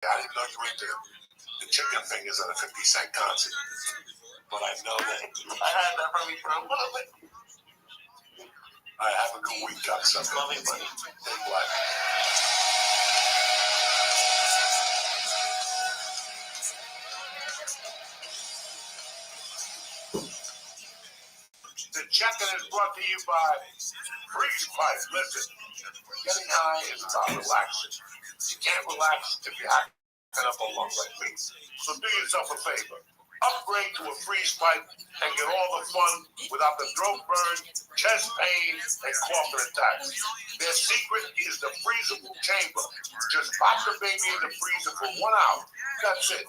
I didn't know you were into the chicken fingers at a 50-cent concert. But I know that I had that from me for a little bit. I have a good week, got something. Love you, buddy. Big black. The check-in is brought to you by Freeze Pipe. Listen, getting high is about relaxing. You can't relax if you're acting up a lung like me. So do yourself a favor. Upgrade to a freeze pipe and get all the fun without the throat burn, chest pain, and coughing attacks. Their secret is the freezable chamber. Just pop the baby in the freezer for 1 hour. That's it.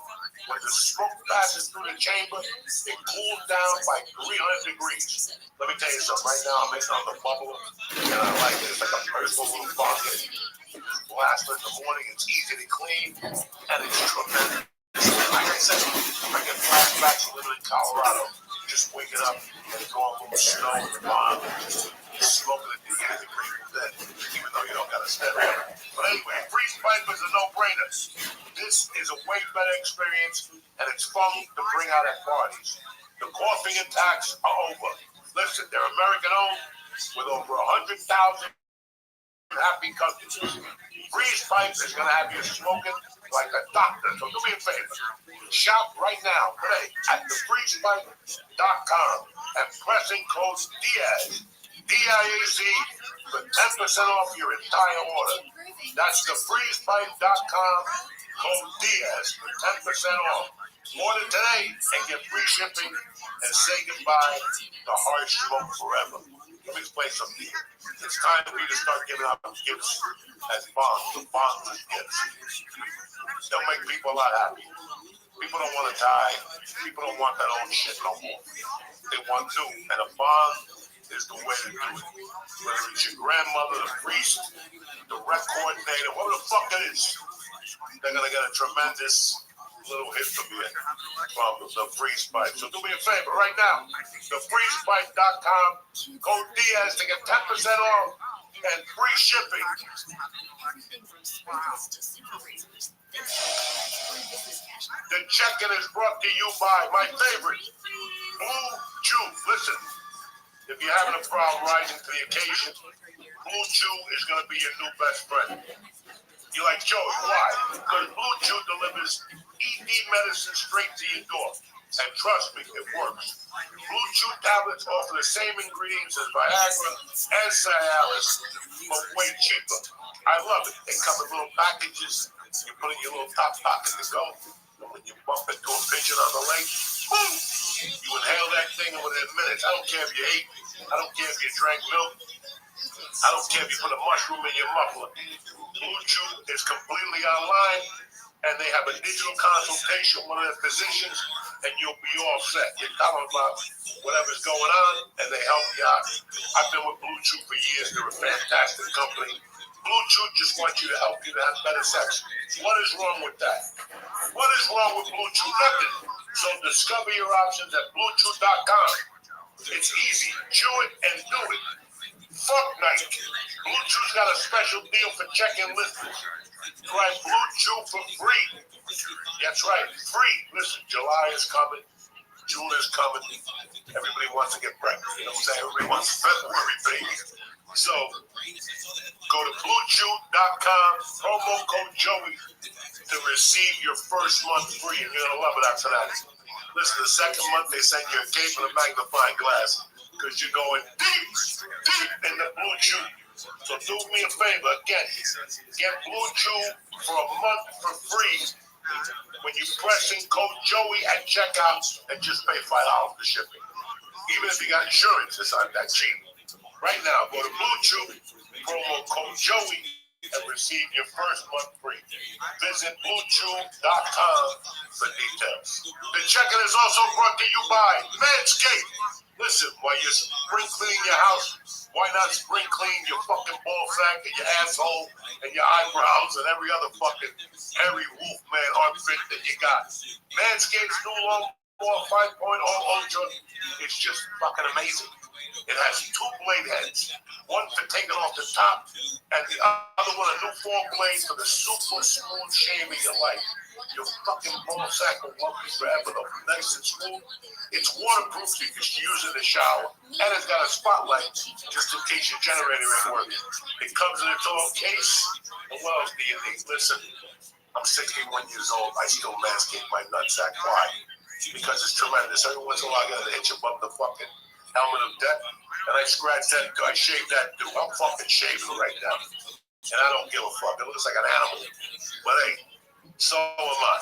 When the smoke passes through the chamber, it cools down by 300 degrees. Let me tell you something. Right now, I'm making on the bubble, and I like it. It's like a personal little bucket. Blast in the morning. It's easy to clean, and it's tremendous. Like I said, I get flashbacks of living in Colorado, just waking up and going from the snow in the pond, smoking at the end of the Grateful Dead, even though you don't got a stereo. But anyway, freeze pipe is a no-brainer. This is a way better experience, and it's fun to bring out at parties. The coughing attacks are over. Listen, they're American-owned with over 100,000 happy customers. Freeze Pipe is going to have you smoking like a doctor. So do me a favor. Shop right now, today, at thefreezepipe.com and pressing code DIAZ, D-I-A-Z, for 10% off your entire order. That's thefreezepipe.com, code DIAZ for 10% off. Order today and get free shipping and say goodbye to harsh smoke forever. Let me explain something to you. It's time for you to start giving out gifts as bonds, the bonds as gifts. They'll make people a lot happy. People don't want to die. People don't want that old shit no more. They want new. And a bond is the way to do it. Whether it's your grandmother, the priest, the rec coordinator, whatever the fuck it is, they're going to get a tremendous little hit from you from the Freeze Pipe. So do me a favor right now. Thefreezepipe.com, code Diaz to get 10% off and free shipping. The check-in is brought to you by my favorite, Blue Chew. Listen, if you're having a problem rising to the occasion, Blue Chew is going to be your new best friend. You're like, Joey, why? Because Blue Chew delivers ED medicine straight to your door. And trust me, it works. Blue Chew tablets offer the same ingredients as Viagra and Cialis, but way cheaper. I love it. They come in little packages. You put in your little top pocket to go. And when you bump into a pigeon on the lake, boom! You inhale that thing and within minutes. I don't care if you ate. I don't care if you drank milk. I don't care if you put a mushroom in your muffler. Blue Chew is completely online, and they have a digital consultation with their physicians, and you'll be all set. You tell them about whatever's going on, and they help you out. I've been with Blue Chew for years. They're a fantastic company. Blue Chew just wants you to help you to have better sex. What is wrong with that? What is wrong with Blue Chew? Nothing. So discover your options at BlueChew.com. It's easy. Chew it and do it. Fuck Nike. Blue Chew's got a special deal for check-in listeners. Try Blue Chew for free. That's right, free. Listen, July is coming. June is coming. Everybody wants to get pregnant. You know what I'm saying? Everybody wants February, baby. So, go to BlueChew.com, promo code Joey, to receive your first month free. And you're going to love it after that. Listen, the second month, they send you a cape and a magnifying glass. Because you're going deep, deep in the Blue Chew. So do me a favor, again, get Blue Chew for a month for free when you press in code Joey at checkout and just pay $5 for shipping. Even if you got insurance, it's not that cheap. Right now, go to Blue Chew, promo code Joey, and receive your first month free. Visit BlueChew.com for details. The check-in is also brought to you by Manscaped. Listen, while you're spring cleaning your house, why not spring clean your fucking ball sack and your asshole and your eyebrows and every other fucking hairy wolfman outfit that you got? Manscaped's new Lawnmower 5.0 Ultra is just fucking amazing. It has 2 blade heads. One for taking off the top, and the other one a new 4 blade for the super smooth shave of your life. Your fucking ball sack will walk you forever, though, nice and smooth. It's waterproof, so you can use it in the shower. And it's got a spotlight, just in case your generator ain't working. It comes in its own case. And what else do you need? Listen, I'm 61 years old. I still manscape my nutsack. Why? Because it's tremendous. Every once in a while, I gotta hit you above the fucking helmet of death. And I scratch that, I shave that dude. I'm fucking shaving right now. And I don't give a fuck. It looks like an animal. But hey, so am I.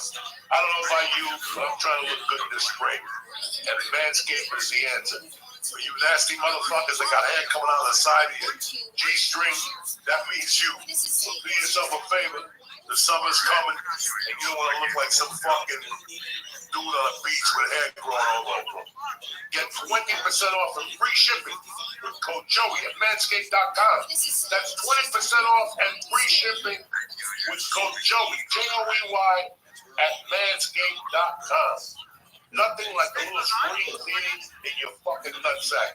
I don't know about you, but I'm trying to look good this spring. And Manscaped is the answer. For you nasty motherfuckers that got hair coming out of the side of your G-string, that means you. So do yourself a favor. The summer's coming, and you don't want to look like some fucking dude on a beach with hair growing all over him. Get 20% off and free shipping with code Joey at manscaped.com. That's 20% off and free shipping with code Joey, Joey, at manscaped.com. Nothing like a little spring cleaning in your fucking nutsack.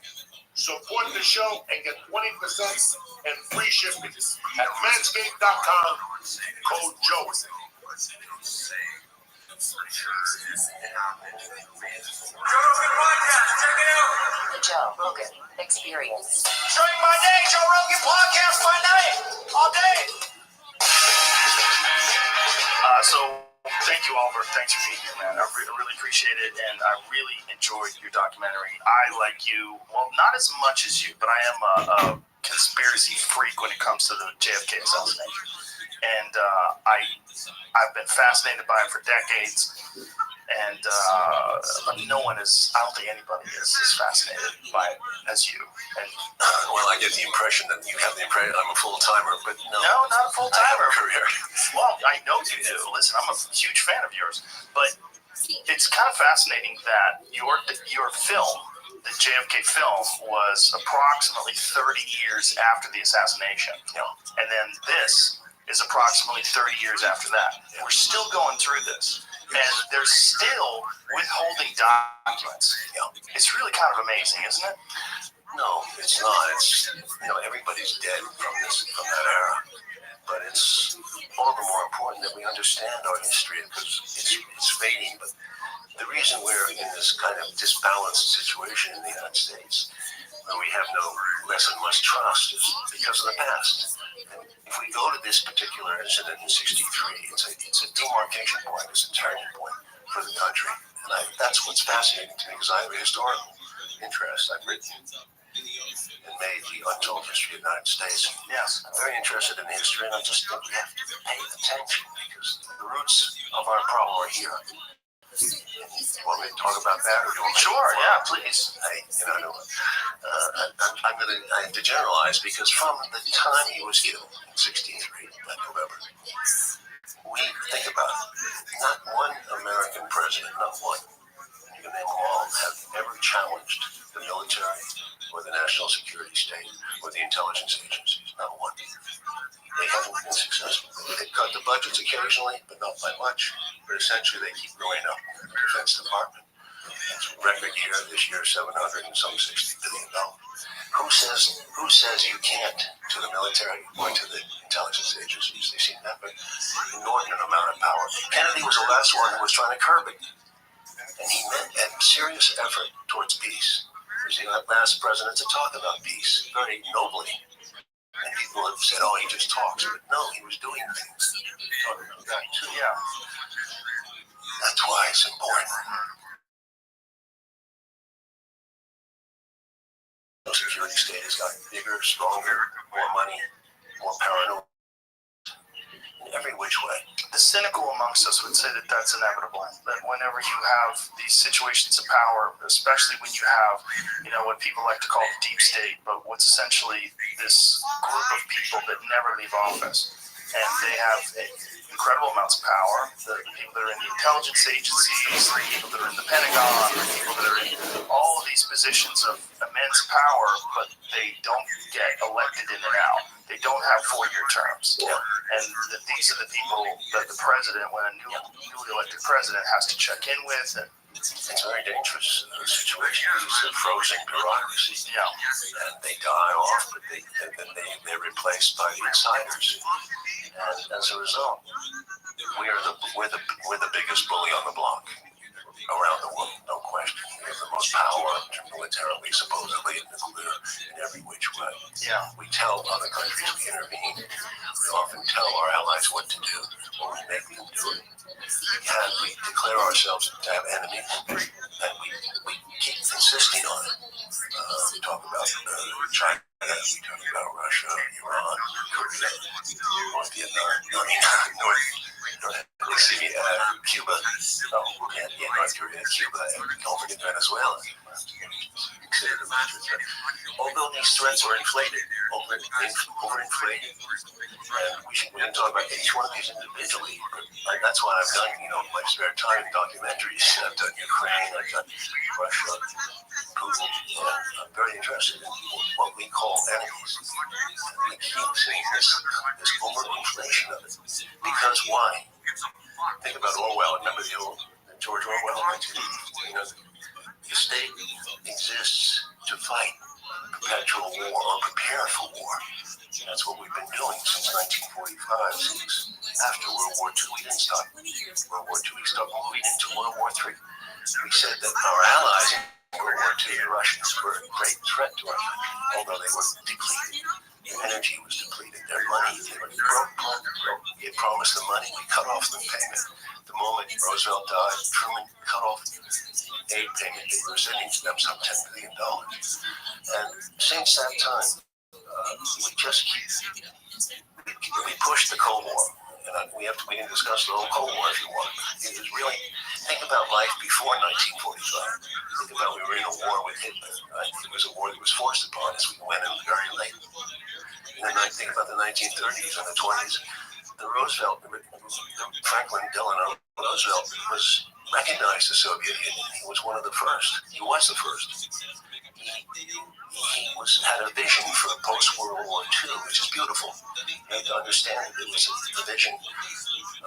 Support the show and get 20% and free shipping at manscaped.com. Code Joey. The Joe Rogan Experience. During my day, Joe Rogan podcast by night, all day. Thank you, Oliver. Thanks for being here, man. I really appreciate it, and I really enjoyed your documentary. I, like you, well, not as much as you, but I am a conspiracy freak when it comes to the JFK assassination. And I've been fascinated by it for decades. And no one is, I don't think anybody is as fascinated by it as you. And well, I get the impression that you have the impression I'm a full-timer, but no. No, not a full-timer. Career. Well, I know you do. Listen, I'm a huge fan of yours. But it's kind of fascinating that your film, the JFK film, was approximately 30 years after the assassination. Yeah. And then this is approximately 30 years after that. We're still going through this. And they're still withholding documents. Yeah. It's really kind of amazing, isn't it? No, it's not. It's, everybody's dead from that era. But it's all the more important that we understand our history because it's fading. But the reason we're in this kind of disbalanced situation in the United States, where we have no less and less trust, is because of the past. And if we go to this particular incident in '63, it's a demarcation point, it's a turning point for the country. And that's what's fascinating to me because I have a historical interest. I've written and made the untold history of the United States. Yes. I'm very interested in history, and I just think we have to pay attention because the roots of our problem are here. You want me to talk about that? Or Sure, yeah, please. I have to generalize because from the time he was killed in '63, that November, we think about it. Not one American president, not one, you can name them all, have ever challenged the military or the national security state or the intelligence agencies. Not one. They haven't been successful. They cut the budgets occasionally, but not by much. But essentially, they keep growing up in the Defense Department. It's a record year this year, $760 billion. Who says you can't to the military or to the intelligence agencies? They seem to have an inordinate amount of power. Kennedy was the last one who was trying to curb it. And he meant a serious effort towards peace. He was the last president to talk about peace, very nobly. And people have said, oh, he just talks. But no, he was doing things. Talking about that too. Yeah. That's why it's important. The security state has gotten bigger, stronger, more money, more paranoid. In every which way. The cynical amongst us would say that that's inevitable. That whenever you have these situations of power, especially when you have, what people like to call the deep state, but what's essentially this group of people that never leave office, and they have incredible amounts of power. The people that are in the intelligence agencies, the people that are in the Pentagon, the people that are in all of these positions of immense power, but they don't get elected in and out. They don't have 4-year terms. Yeah. And these are the people that the president, when a newly elected president, has to check in with and It's a very dangerous situation. It's a frozen bureaucracy. Yeah. And they die off, but they're replaced by the insiders. And as a result, we're the biggest bully on the block around the world, no question. We have the most power militarily, supposedly, and nuclear in every which way. Yeah. We tell other countries we intervene. We often tell our allies what to do, or we make them do it. And we declare ourselves to have enemies, and we keep insisting on it. We talk about China, we talk about Russia, Iran, Korea, North Vietnam, Cuba, North Korea, Cuba, and don't forget Venezuela. Consider the major threat. Although these threats are inflated, overinflated, and we can talk about each one of these individually. But that's why I've done, my spare time documentaries. I've done Ukraine, I've done Russia, Putin, and I'm very interested in what we call enemies. We keep seeing this overinflation of it. Because why? Think about Orwell. Remember George Orwell? The state exists to fight perpetual war or prepare for war. That's what we've been doing since 1945. After World War II, we didn't stop World War II. We started moving into World War III. We said that our allies in World War II, the Russians, were a great threat to us, although they were depleted. Their energy was depleted. Their money, they were broke. He had promised the money. We cut off the payment. The moment Roosevelt died, Truman cut off aid payment. They were sending to them some $10 billion. And since that time, we pushed the Cold War. And we can discuss the whole Cold War if you want. It was really, think about life before 1945. Think about we were in a war with Hitler. Right? It was a war that was forced upon us. We went in very late. And then I think about the 1930s and the 20s. Franklin Delano Roosevelt recognized the Soviet Union. He was one of the first. He was the first. He had a vision for post-World War II, which is beautiful. You have to understand that it was a vision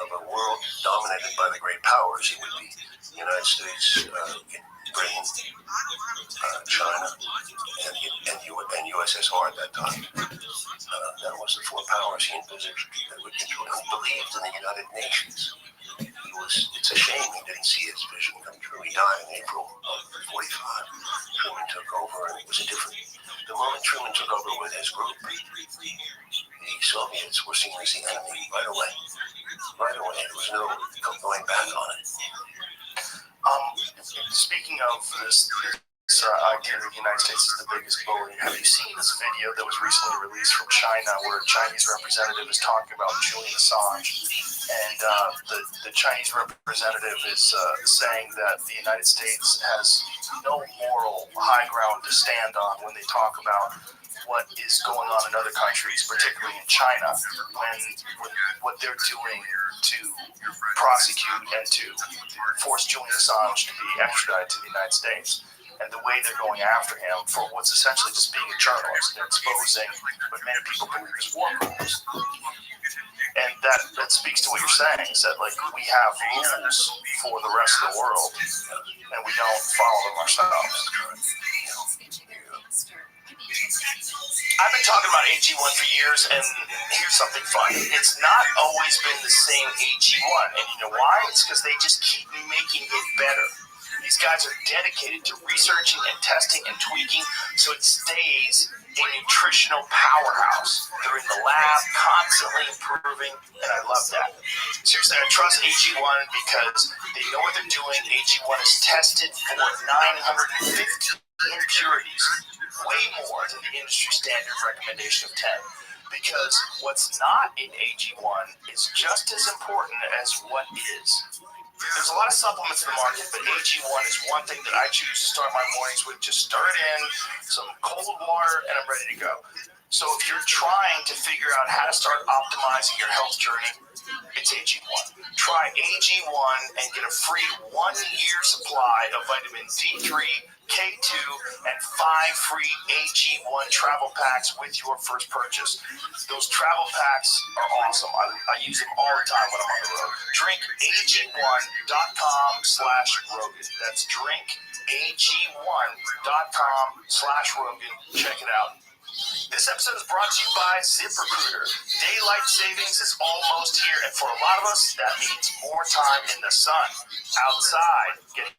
of a world dominated by the great powers. It would be the United States, Britain, China, and USSR at that time. That was the four powers he envisaged that would control. He believed in the United Nations. It's a shame he didn't see his vision come true. He died in April of 45. Truman took over, and it was the moment Truman took over with his group, the Soviets were seen as the enemy right away. Right away. There was no going back on it. Speaking of this idea that the United States is the biggest bully, have you seen this video that was recently released from China where a Chinese representative is talking about Julian Assange? And the Chinese representative is saying that the United States has no moral high ground to stand on when they talk about what is going on in other countries, particularly in China, when what they're doing to prosecute and to force Julian Assange to be extradited to the United States. And the way they're going after him for what's essentially just being a journalist and exposing what many people believe is war crimes. And that speaks to what you're saying, is that we have rules for the rest of the world and we don't follow them ourselves. I've been talking about AG1 for years, and here's something fun. It's not always been the same AG1, and you know why? It's because they just keep making it better. These guys are dedicated to researching and testing and tweaking so it stays a nutritional powerhouse. They're in the lab, constantly improving, and I love that. Seriously, I trust AG1 because they know what they're doing. AG1 is tested for 950 impurities, way more than the industry standard recommendation of 10. Because what's not in AG1 is just as important as what is. There's a lot of supplements in the market, but AG1 is one thing that I choose to start my mornings with. Just stir it in, some cold water, and I'm ready to go. So if you're trying to figure out how to start optimizing your health journey, it's AG1. Try AG1 and get a free 1-year supply of vitamin D3, K2, and 5 free AG1 travel packs with your first purchase. Those travel packs are awesome. I use them all the time when I'm on the road. drinkag1.com/Rogan. That's drinkag1.com/Rogan. Check it out. This episode is brought to you by ZipRecruiter. Daylight savings is almost here, and for a lot of us, that means more time in the sun, outside, getting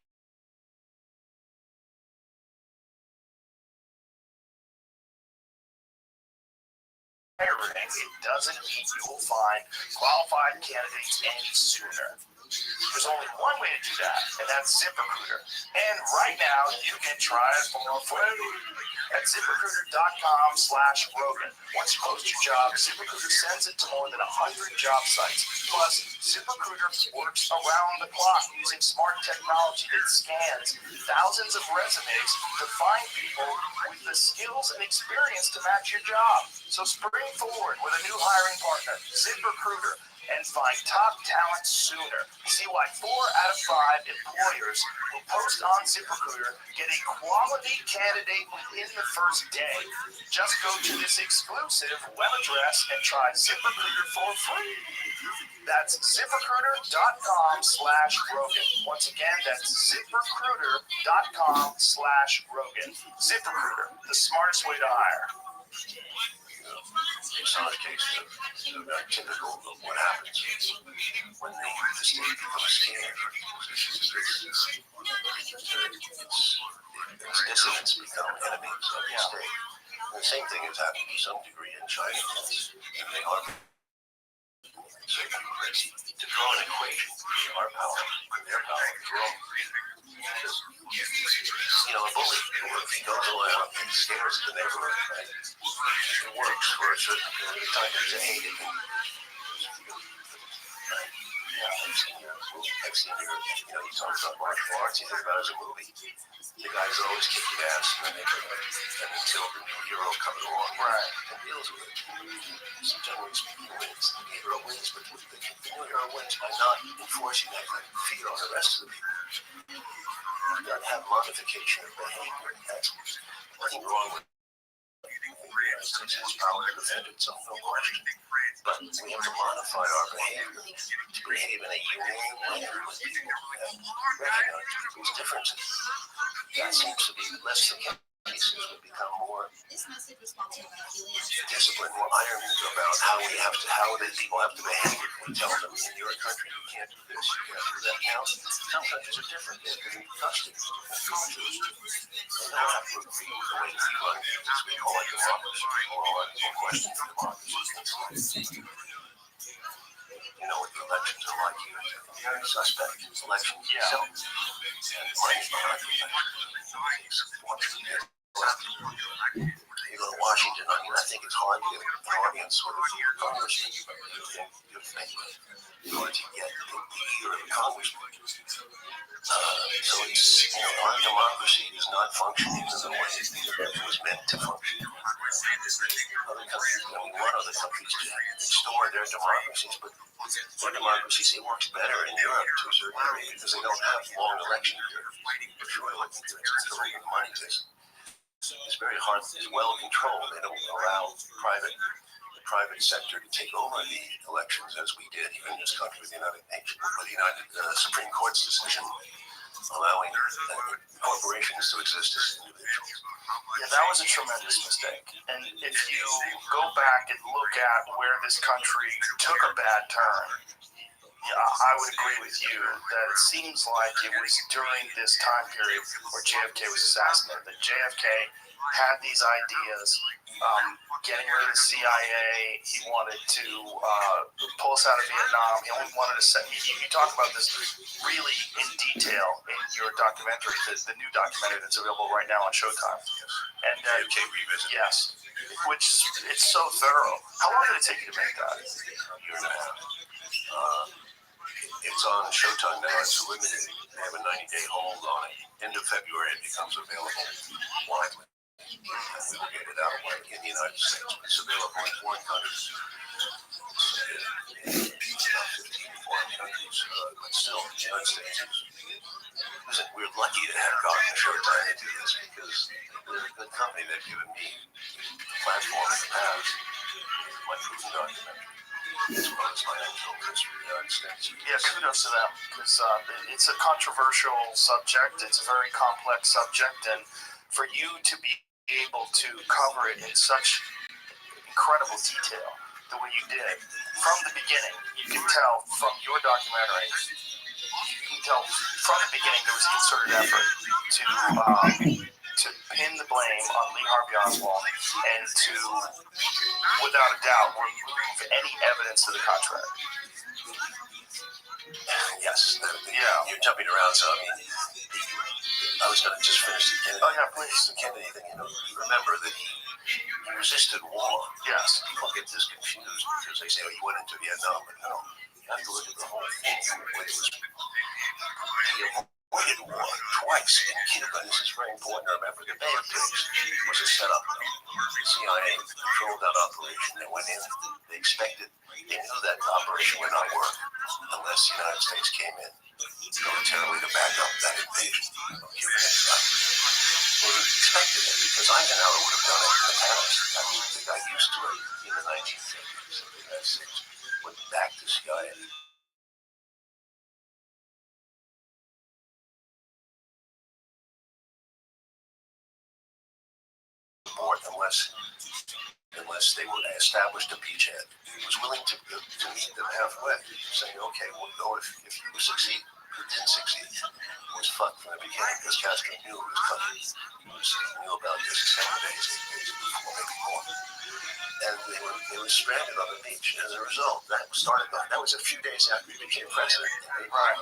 hiring. It doesn't mean you will find qualified candidates any sooner. There's only one way to do that, and that's ZipRecruiter. And right now, you can try it for free at ZipRecruiter.com/Rogan. Once you post your job, ZipRecruiter sends it to more than 100 job sites. Plus, ZipRecruiter works around the clock using smart technology that scans thousands of resumes to find people with the skills and experience to match your job. So spring forward with a new hiring partner, ZipRecruiter, and find top talent sooner. See why 4 out of 5 employers who post on ZipRecruiter get a quality candidate within the first day. Just go to this exclusive web address and try ZipRecruiter for free. That's ZipRecruiter.com/Rogan. Once again, that's ZipRecruiter.com/Rogan. ZipRecruiter, the smartest way to hire. Some of the cases are typical of what happens when the state becomes scared. Its dissidents become enemies of the state. And the same thing has happened to some degree in China. And they are to draw an equation between our power and their power is wrong. You know, a bully, if he goes around and scares the neighborhood, right? It works for a certain period of time. He's a hated. I've seen your, you know, you talk about martial arts, you think about it as a movie. The guys always kick your ass in the neighborhood, and until the new hero comes along and deals with it. So generally speaking, wins. The new hero wins, but the new hero wins by not enforcing that kind of fear on the rest of the people. You got to have modification of behavior. That's nothing wrong with it. It's power to defend itself, no question. But we have to modify our behavior to behave in a humane manner with people and recognize people's differences. That seems to be less the case. We become more disciplined, more iron about how the people have to behave. We tell them in your country you can't do this, you can't do that. Now, some countries are different. They're giving customs and cultures. They don't have to agree with the way we run things. We call it democracy. Or question democracy. You know what the elections are like here. Very suspect. Elections. So, and money behind the elections. You go to Washington, I mean, I think it's hard to get an audience with a congressman. In order to get the ear of a congressman. So it's, you know, our democracy is not functioning in the way it was meant to function. Other countries, I mean, what other countries do? They store their democracies, but their democracies, it works better in Europe to a certain degree because they don't have long election periods. Short election periods until the money is. It's very hard. It's well controlled. They don't allow the private sector to take over the elections as we did here in this country with the United Supreme Court's decision allowing corporations to exist as individuals. Yeah, that was a tremendous mistake. And if you go back and look at where this country took a bad turn, yeah, I would agree with you that it seems like it was during this time period where JFK was assassinated, that JFK had these ideas, getting rid of the CIA. He wanted to pull us out of Vietnam. He only wanted to set. You talk about this really in detail in your documentary, the new documentary that's available right now on Showtime. And JFK Revisited. Yes, which is it's so thorough. How long did it take you to make that? A year and a half. It's on Showtime now. It's limited. They have a 90-day hold on it. End of February, it becomes available widely. we will get it out in the United States. It's available in foreign countries. In 15 foreign countries, but still, the United States listen, we're lucky to have gotten a Showtime to do this because they're a good company. They've given me a platform in the past, my proven documentary, as well as my actual history of the United States. Yeah, kudos to them because it's a controversial subject. It's a very complex subject, and for you to be able to cover it in such incredible detail the way you did from the beginning, you can tell from your documentary. You can tell from the beginning there was a concerted effort to pin the blame on Lee Harvey Oswald and to, without a doubt, remove any evidence to the contrary. Yes, you're jumping around, so I mean, I was going to just finish the Kennedy. Oh yeah, please. The Kennedy thing, remember that he resisted war. Yes. People get this confused because they say, oh, he went into Vietnam, but no, you have to look at the whole thing. He avoided war twice in Cuba. This is very important to remember. The Bay of Pigs was a setup. The CIA controlled that operation. They went in. They expected. They knew that the operation would not work unless the United States came in militarily to back up that invasion of Cuba. They expected it because Eisenhower would have done it in the past. I mean, they got used to it in the 1950s. The United States would back the CIA. Unless they would establish a beachhead. He was willing to meet them halfway, saying, okay, we'll go if you succeed. Who didn't succeed? It was fucked from the beginning because Castro knew it was coming. He knew about this 7 days, 8 days before, maybe more. And they were stranded on the beach. As a result, that was a few days after he became president. Right.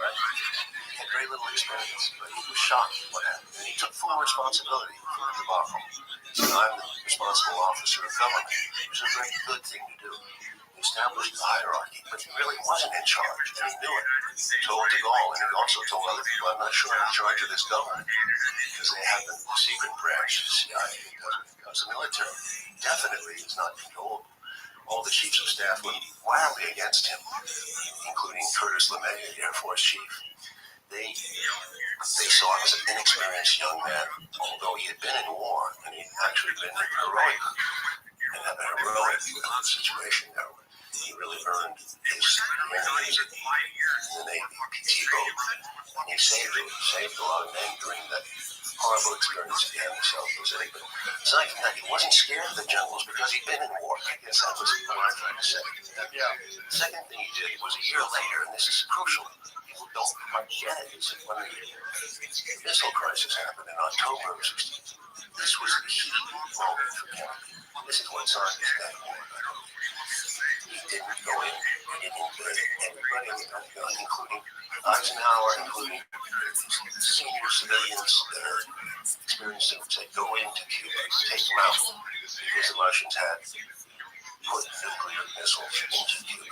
He had very little experience, but he was shocked at what happened. And he took full responsibility for the debacle. He said, I'm the responsible officer of government, which is a very good thing to do. He established a hierarchy, but he really wasn't in charge, and he knew it. He told de Gaulle, and he also told other people, I'm not sure I'm in charge of this government, because they have the secret branch, the CIA, because the military definitely is not controlled. All the chiefs of staff were wildly against him, including Curtis LeMay, the Air Force chief. They saw him as an inexperienced young man, although he had been in war, and he'd actually been in a heroic situation there. He really earned his enemies in the Navy, PT boat, and he saved a lot of men during that horrible experience he had in the South Pacific. But aside from that, he wasn't scared of the generals because he'd been in war. I guess that was what I'm trying to say. Yeah. The second thing he did was a year later, and this is crucial. People don't quite get it. Is that when the missile crisis happened in October of 1960, this was the key moment for Kennedy. This is what scientists got war. He didn't go in and include everybody in the Pentagon, including Eisenhower, including senior civilians that are experienced enough to go into Cuba, take them out, because the Russians had put nuclear missiles into Cuba.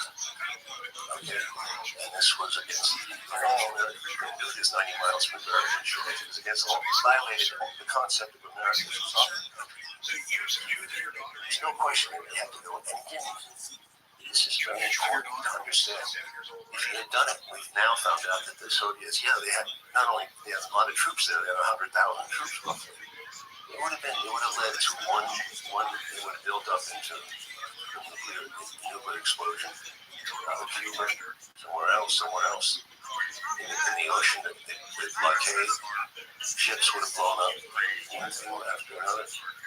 Okay, and this was against all you can do this 90 miles per hour. It was against all, violated the concept of American sovereignty. There's no question that we have to go. And again, this is very important to understand. If he had done it, we've now found out that the Soviets, they had not only they had a lot of troops there, they had 100,000 troops roughly. It would have led to one. It would have built up into a nuclear explosion. Cuba, somewhere else. In the ocean, the blockade, ships would have blown up, one after another.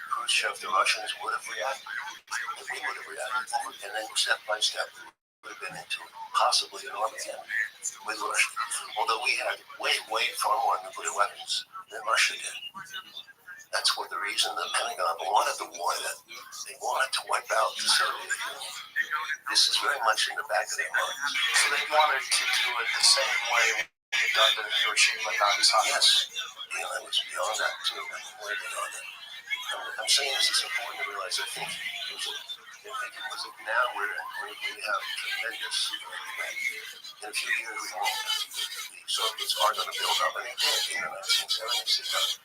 Khrushchev, the Russians would have reacted. We would have reacted. And then step by step, we would have been into possibly an Armageddon with Russia. Although we had way far more nuclear weapons than Russia did. That's what the reason the Pentagon wanted the war, that they wanted to wipe out the Soviet Union. This is very much in the back of their minds. So they wanted to do it the same way we had done to Hiroshima and Nagasaki. Yes. It was beyond that, too. Way beyond that. I'm saying this is important to realize. I think it was now we have tremendous. In a few years, we won't. The Soviets are going to build up, and they did in the 1970s.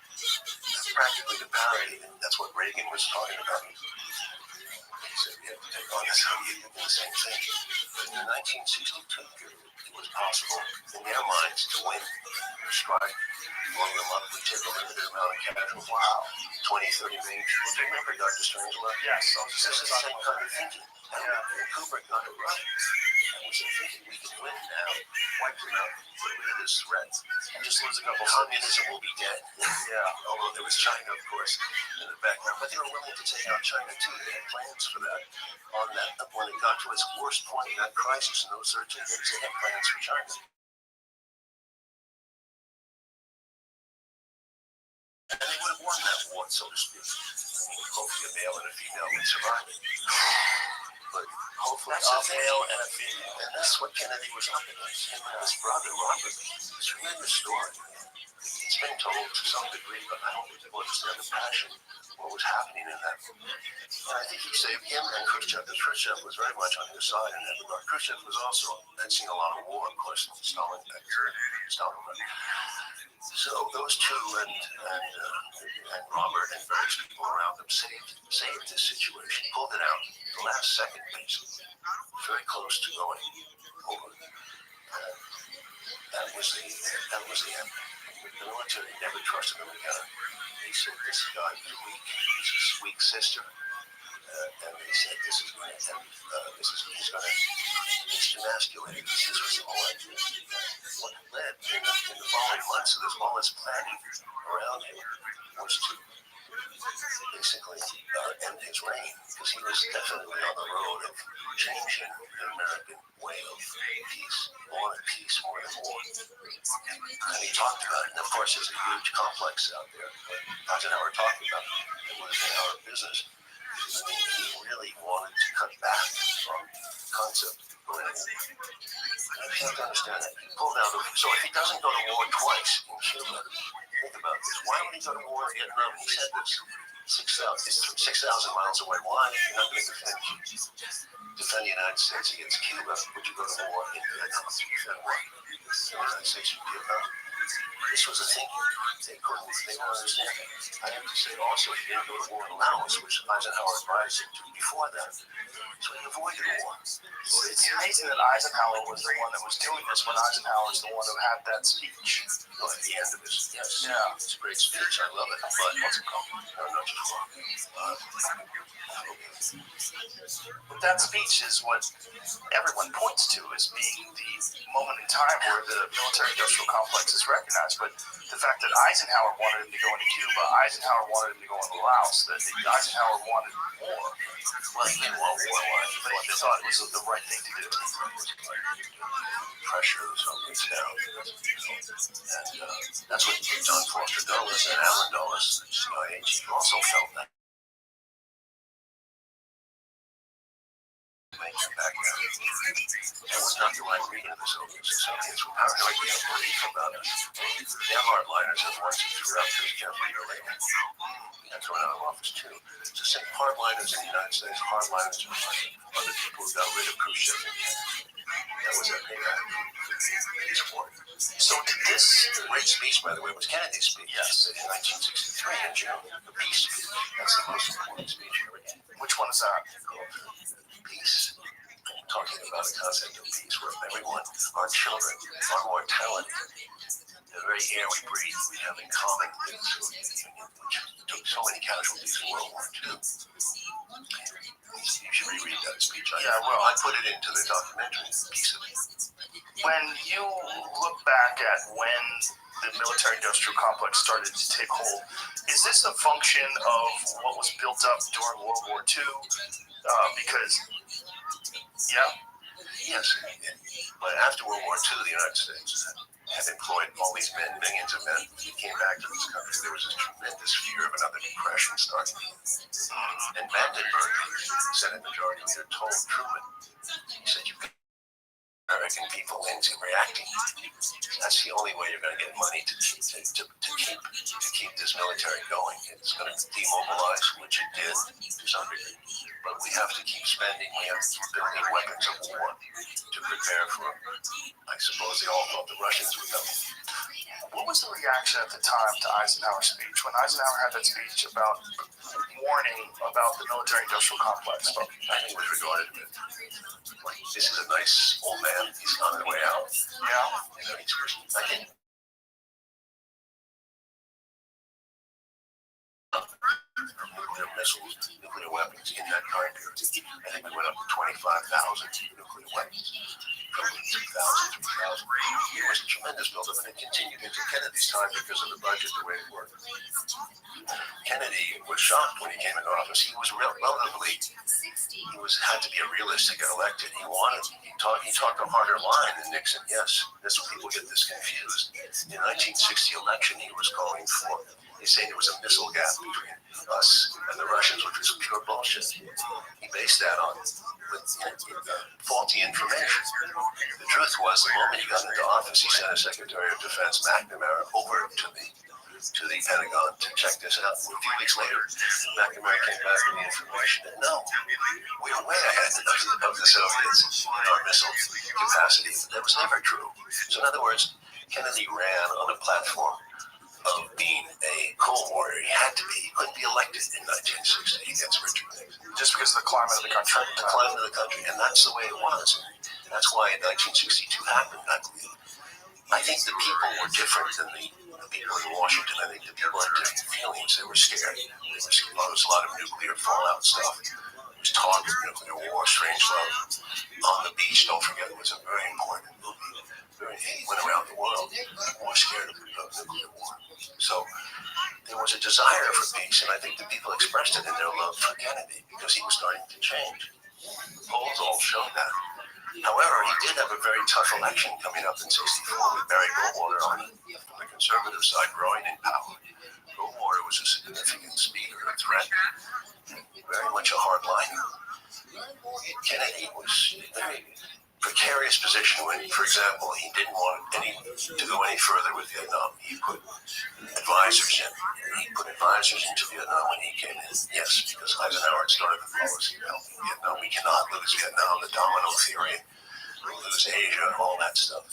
practically the parody, and that's what Reagan was talking about. He said we have to take on the Soviet Union, the same thing. But in the 1962 period, it was possible in their minds to win or strike. Blow them up, we take a limited amount of casualties. Wow. 20, 30 million people. Do you remember Dr. Strangelove? Yes. This is the same kind of thinking. And Kubrick got it right. And we said, thinking we can win now, wipe them out, get rid of this threat, and just lose a couple. Communism will be dead. Yeah. Although there was China, of course, in the background. But they were willing to take out China, too. They had plans for that. On that, when it got to its worst point in that crisis in those 13 days, they had plans for China. And they would have won that war, so to speak. I mean, hopefully a male and a female would survive it. But hopefully a male and a female. And that's what Kennedy was up against. Him and his brother, Robert. It's a tremendous story. It's been told to some degree, but I don't think people understand the passion, what was happening in that. And I think he saved him and Khrushchev. Because Khrushchev was very much on his side in that regard. Khrushchev was also, had seen a lot of war, of course, Stalin. So those two and Robert and various people around them saved this situation, pulled it out the last second, basically, very close to going over. That was the end. The military never trusted them again. They said this guy is weak. He's his weak sister. And they said he's going to emasculate. This was the whole idea. What led in the following months of this, all this planning around him was to basically end his reign, because he was definitely on the road of changing the American way of peace. They wanted peace more than war. And he talked about it. And of course, there's a huge complex out there. Eisenhower talked about it was in our business. I mean, he really wanted to cut back from the concept of going to war. I can't understand that. He pulled out so if he doesn't go to war twice in Cuba, think about this. Why would he go to war in Vietnam? He said this 6,000 miles away. Why? You're not going to defend the United States against Cuba. Would you go to war in Vietnam to defend what? The United States in Vietnam. This was a thinking. They didn't understand it. I have to say also, he didn't go to war in Laos, which Eisenhower advised him to before that. So he avoided war. It's amazing that Eisenhower was the one that was doing this when Eisenhower is the one who had that speech. No, at the end of this, yes. Yeah. It's a great speech. I love it. But what's it called? No, not just war. But that speech is what everyone points to as being the moment in time where the military-industrial complex is recognized. But the fact that Eisenhower wanted him to go into Cuba, Eisenhower wanted him to go into Laos, that Eisenhower wanted war. Well, he didn't want war. But he thought it was the right thing to do. Pressure was always down. And that's what John Foster Dulles and Allen Dulles, CIA chief, also felt that. Back then. It was not the right reading of the Soviets. The Soviets were paranoid. They had belief about us. Their hardliners have once and threw out Khrushchev a year later. He got thrown out of office too. It's the same hardliners in the United States, hardliners in other people who got rid of Khrushchev and Kennedy. That was their payback. So did this great speech, by the way, was Kennedy's speech. Yes. In 1963 in June. The peace speech. That's the most important speech ever given. Which one is that? Peace. I'm talking about the concept of peace where everyone, our children, our mortality, the very air we breathe, we have in common with the Soviet Union, which took so many casualties in World War II. You should reread that speech. I put it into the documentary piece of it. When you look back at when the military-industrial complex started to take hold, is this a function of what was built up during World War II? Because, Yes. But after World War II, the United States had employed all these men, millions of men. When we came back to this country, there was a tremendous fear of another depression starting. And Vandenberg, the Senate Majority Leader, told Truman, he said, you've got American people into reacting. That's the only way you're going to get money to keep this military going. It's going to demobilize, which it did to some degree. But we have to keep spending. We have to keep building weapons of war to prepare for. I suppose they all thought the Russians would come. What was the reaction at the time to Eisenhower's speech? When Eisenhower had that speech about warning about the military-industrial complex? I think it was regarded like, this is a nice old man. He's on his way out. Yeah. I think nuclear missiles, nuclear weapons in that time period. I think we went up to 25,000 nuclear weapons. From 2,000, 3,000. It was a tremendous buildup, and it continued into Kennedy's time because of the budget, the way it worked. Kennedy was shocked when he came into office. He was relatively, had to be a realist to get elected. He talked a harder line than Nixon. Yes, that's when people get this confused. In the 1960 election, he was calling for, he's saying there was a missile gap between us and the Russians, which was pure bullshit. He based that on faulty information. The truth was, the moment he got into office, he sent a Secretary of Defense, McNamara, over to the Pentagon to check this out. A few weeks later, McNamara came back with the information that no, we're way ahead of the Soviets in our missile capacity. That was never true. So in other words, Kennedy ran on a platform of being a Cold Warrior. He had to be. He couldn't be elected in 1960 against Richard Nixon. Just because of the climate of the country. The climate of the country. And that's the way it was. And that's why 1962 happened, I believe. I think the people were different than the people in Washington. I think the people had different feelings. They were scared. There was a lot of nuclear fallout stuff. There was talk of nuclear war, Strangelove. On the Beach, don't forget, it was a very important movie. It went around the world. People were scared of nuclear war. So there was a desire for peace, and I think the people expressed it in their love for Kennedy because he was starting to change. Polls all showed that. However, he did have a very tough election coming up in '64 with Barry Goldwater on the conservative side growing in power. Goldwater was a significant speaker, a threat, very much a hard liner. Kennedy was in a very precarious position when, for example, he didn't want to go any further with Vietnam. He put advisors in. He put advisors into Vietnam when he came in. Yes, because Eisenhower had started the policy of helping Vietnam. We cannot lose Vietnam, the domino theory, lose Asia, and all that stuff.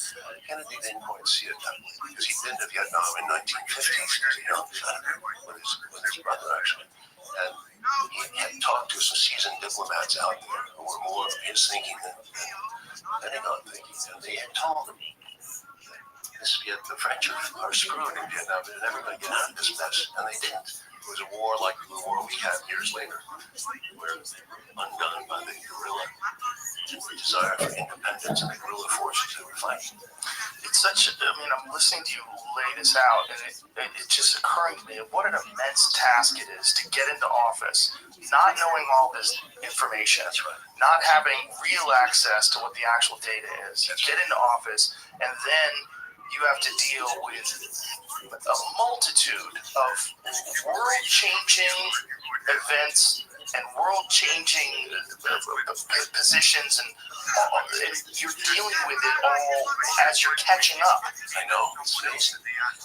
Kennedy didn't quite see it that way because he'd been to Vietnam in 1950 as a young senator with his brother, actually. And he had talked to some seasoned diplomats out there who were more of his thinking than Pentagon thinking. And they had told him the French are screwed in Vietnam. They're never going to get out of this mess. And they didn't. It was a war like the war we had years later, where undone by the guerrilla desire for independence and the guerrilla forces that were fighting. It's I'm listening to you lay this out, and it just occurring to me what an immense task it is to get into office, not knowing all this information, not having real access to what the actual data is. You get into office, and then you have to deal with a multitude of world-changing events and world-changing positions, and you're dealing with it all as you're catching up. I know.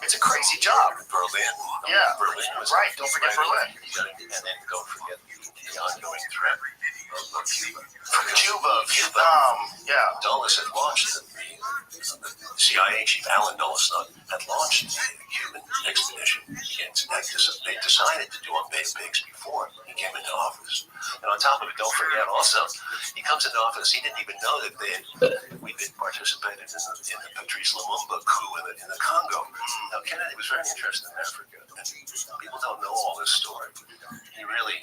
It's a crazy job. Berlin. Yeah. Berlin was right. Don't forget Berlin. And then don't forget the ongoing threat of Cuba. From Cuba, Vietnam. Yeah. Dulles had launched the CIA chief Allen Dulles had launched the Cuban expedition against Nexus. They decided to do on Bay of Pigs before he came into office. And on top of it, don't forget also, he comes into office, he didn't even know that we'd been participated in the Patrice Lumumba coup in the Congo. Now, Kennedy was very interested in Africa, and people don't know all this story. He really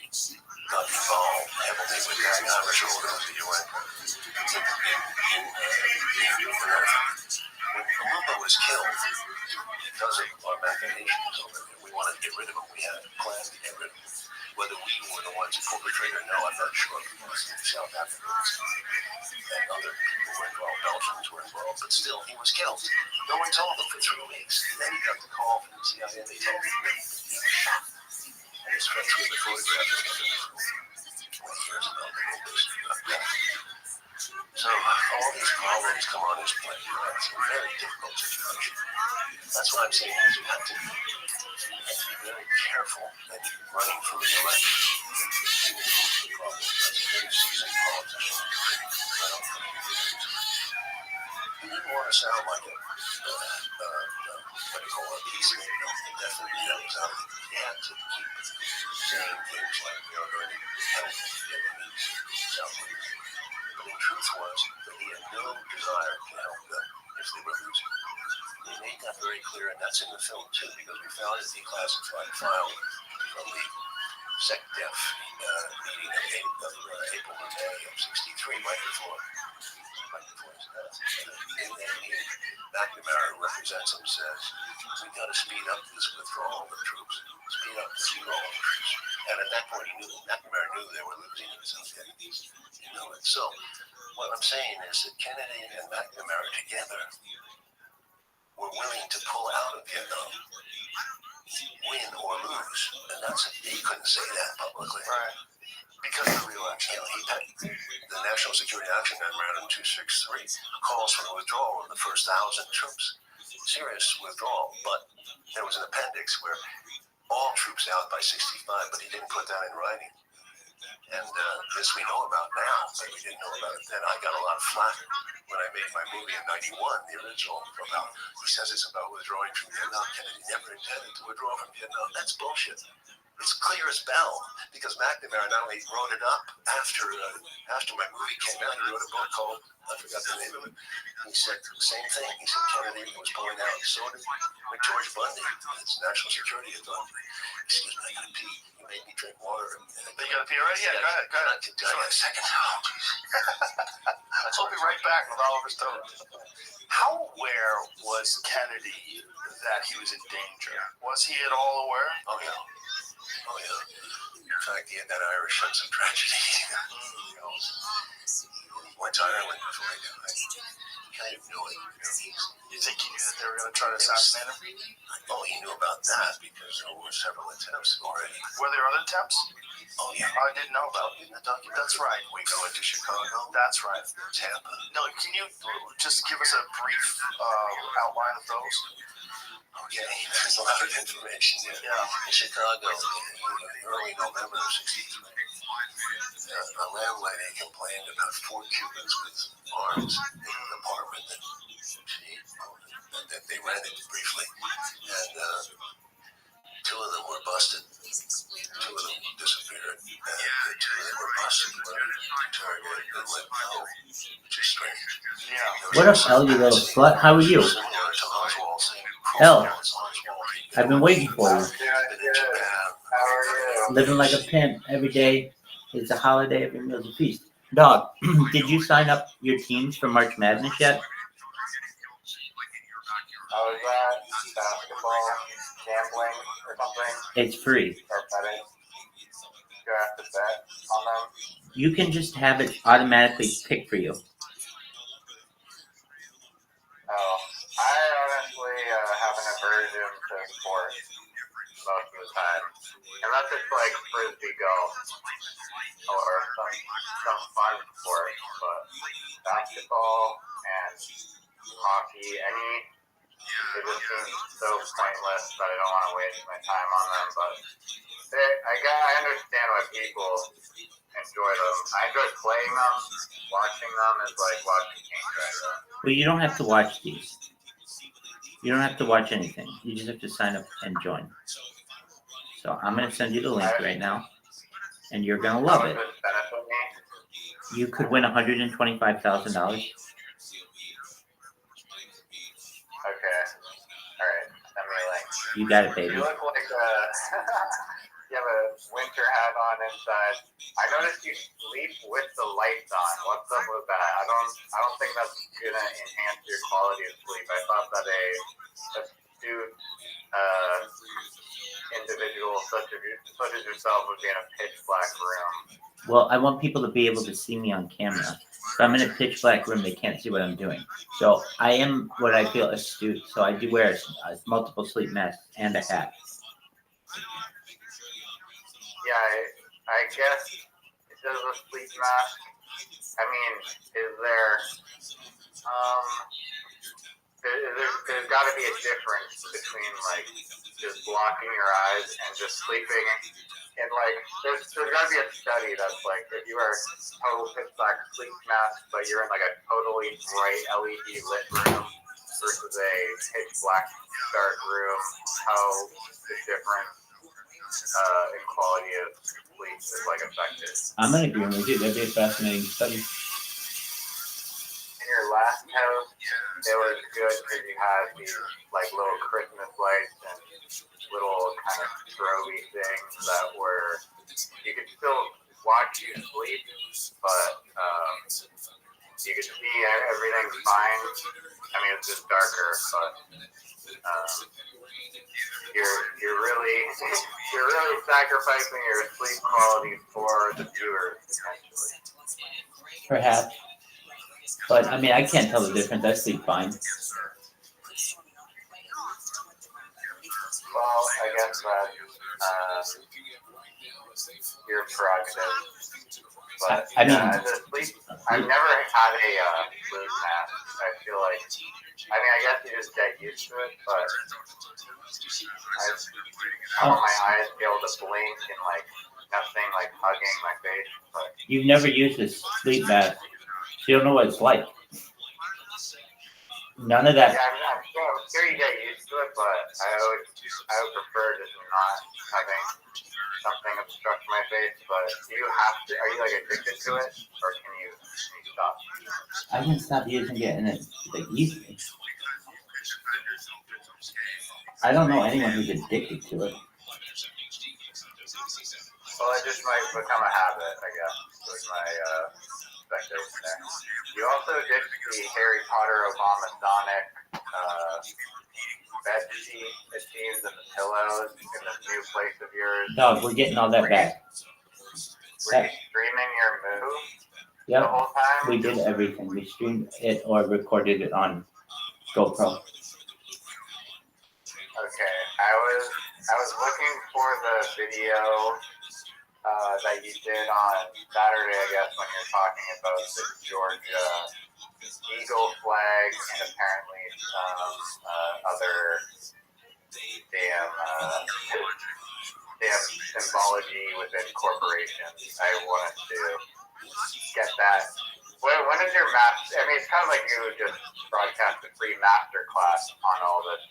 got involved heavily with that. I'm not sure what the UN when Lumumba was killed because of our machinations over there, we wanted to get rid of him. We had plans to get rid of him. Whether we were the ones who perpetrated or no, I'm not sure. South Africans and other people were involved. Belgians were involved, but still, he was killed. No one told him for 3 weeks. Then he got the call from the CIA. They told him that he was shot. And his friends were the photographs of 20 years ago. So all these problems come on his plate. It's a very difficult situation. That's what I'm saying is you have to be very careful that you're running from the election. That's a very seasoned politician. He didn't want to sound like a what they call a peacemaker. Definitely that was out. They had to keep saying things like we are going to help Vietnamese South Vietnamese. But the truth was that he had no desire to help them if they were losing. They made that very clear, and that's in the film too, because we found a declassified file from the SecDef meeting of April and May of '63, right before his death. In that meeting, McNamara, who represents him, says, we got to speed up this withdrawal of the troops. Speed up this withdrawal of the troops. And at that point, McNamara knew they were losing in South Vietnamese. He knew it. So, what I'm saying is that Kennedy and McNamara together were willing to pull out of Vietnam, win or lose. And he couldn't say that publicly. Right. Because of the re-election. The National Security Action Memorandum 263 calls for the withdrawal of the first 1,000 troops. Serious withdrawal, but there was an appendix where all troops out by 65, but he didn't put that in writing. And this we know about now, but we didn't know about it then. I got a lot of flack when I made my movie in '91, the original, about, he says it's about withdrawing from Vietnam. Kennedy never intended to withdraw from Vietnam. That's bullshit. It's clear as bell, because McNamara not only wrote it up after my movie came out, he wrote a book called, I forgot the name of it. He said the same thing. He said Kennedy was pulling out. So did George Bundy, his national security authority. Excuse me, I gotta pee. You made me drink water. You gotta pee already? Yeah, go ahead. I can tell you a second. Oh, We'll be right back with Oliver Stone. How aware was Kennedy that he was in danger? Was he at all aware? Oh, yeah. Oh, yeah. In fact, he had that Irish sense of tragedy. You know, he went to Ireland before he died. He kind of knew it. You think he knew that they were going to try to assassinate him? Oh, he knew about that because there were several attempts already. Were there other attempts? Oh, yeah. I didn't know about In the documentary. That's right. We go into Chicago. That's right. Tampa. No, can you just give us a brief outline of those? Okay, there's a lot of information there. Yeah. In Chicago, in early November of '63, a landlady complained about 4 Cubans with arms in an apartment that they rented briefly, and 2 of them were busted. 2 of them disappeared, and the 2 that were busted were interrogated and let go, which is strange. Yeah. What up, L, you little slut? How are you? Similar to Oswald saying, L, Oswald, I've been waiting for you. Japan. Living like a pimp every day. It's a holiday, every meal's a feast. Dog, did you sign up your teams for March Madness yet? How is that? Basketball, gambling, or something? It's free. Or betting? Do I have to bet on them? You can just have it automatically picked for you. Oh, I honestly have an aversion to sports most of the time. Unless it's like frisbee golf or some fun sport. But basketball and hockey, they just seem so pointless that I don't want to waste my time on them. But I understand why people enjoy them. I enjoy playing them. Watching them is like watching paint dry them. Well, you don't have to watch these. You don't have to watch anything. You just have to sign up and join. So I'm going to send you the link right now, and you're going to love it. Does this benefit me? You could win $125,000. Okay. Alright. Send me a link. You got it, baby. You look like you have a winter hat on inside. I noticed you sleep with the lights on. What's up with that? I don't think that's gonna enhance your quality of sleep. I thought that a astute individual such as yourself would be in a pitch black room. Well, I want people to be able to see me on camera. If I'm in a pitch black room, they can't see what I'm doing. So I am what I feel astute. So I do wear multiple sleep masks and a hat. Yeah, I guess it does a sleep mask. I mean, is there there's got to be a difference between like just blocking your eyes and just sleeping. And like, there's got to be a study that's like, if you wear a total pitch black sleep mask, but you're in like a totally bright LED lit room, versus a pitch black dark room, how the difference in quality of sleep is like affected. I'm in agreement with you. That'd be a fascinating study. In your last house, it was good because you had these like little Christmas lights and little kind of strobe things that were, you could still watch you sleep, but you could see everything's fine. I mean, it's just darker, but you're really sacrificing your sleep quality for the viewers potentially. Perhaps. But I mean, I can't tell the difference. I sleep fine. Well, I guess that your prerogative. But I mean, the sleep, I've never had a sleep mask. I feel like, I mean, I guess you just get used to it, but I want my eyes to be able to blink and like nothing like hugging my face. But you've never used a sleep mask, so you don't know what it's like. None of that. yeah, I'm sure you get used to it, but I would prefer just not having something obstruct my face. But do you have to? Are you like addicted to it, or can you stop? I can stop using it and it's like easily. I don't know anyone who's addicted to it. Well, it just might become a habit, I guess. Was my speculation there. You also did the Harry Potter Obama Sonic bed sheet, it seems, and the pillows in this new place of yours. Dog, we're getting all that back. Were you streaming your move the Yep, whole time? we did everything. We streamed it or recorded it on GoPro. Okay, I was looking for the video that you did on Saturday, I guess, when you're talking about the Georgia Eagle flag and apparently some other damn symbology within corporations. I wanted to get that. When is your master? I mean, it's kind of like you just broadcast a free master class on all this,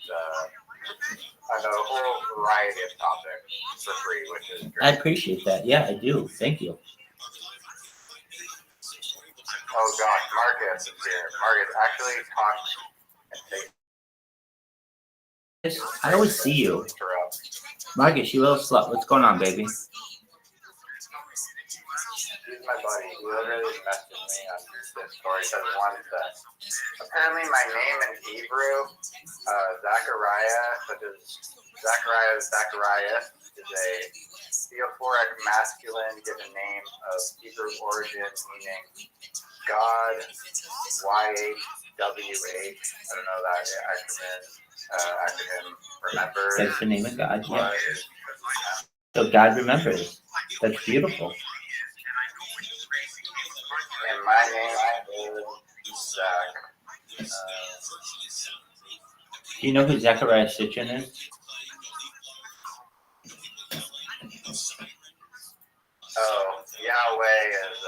on a whole variety of topics for free, which is great. I appreciate that. Yeah, I do. Thank you. Oh gosh, Marcus is here. Marcus actually talks and takes. I always see you. Interrupt. Marcus, you little slut. What's going on, baby? He's my buddy. He literally messaged me on Discord. He says once that apparently my name in Hebrew, Zachariah, such as Zacharias, is a theophoric masculine given name of Hebrew origin, meaning God, YHWH. I don't know that acronym. Remembers. That's the name of God. Yeah. So God remembers. That's beautiful. And my name is Zach. Do you know who Zechariah Sitchin is? Oh, Yahweh is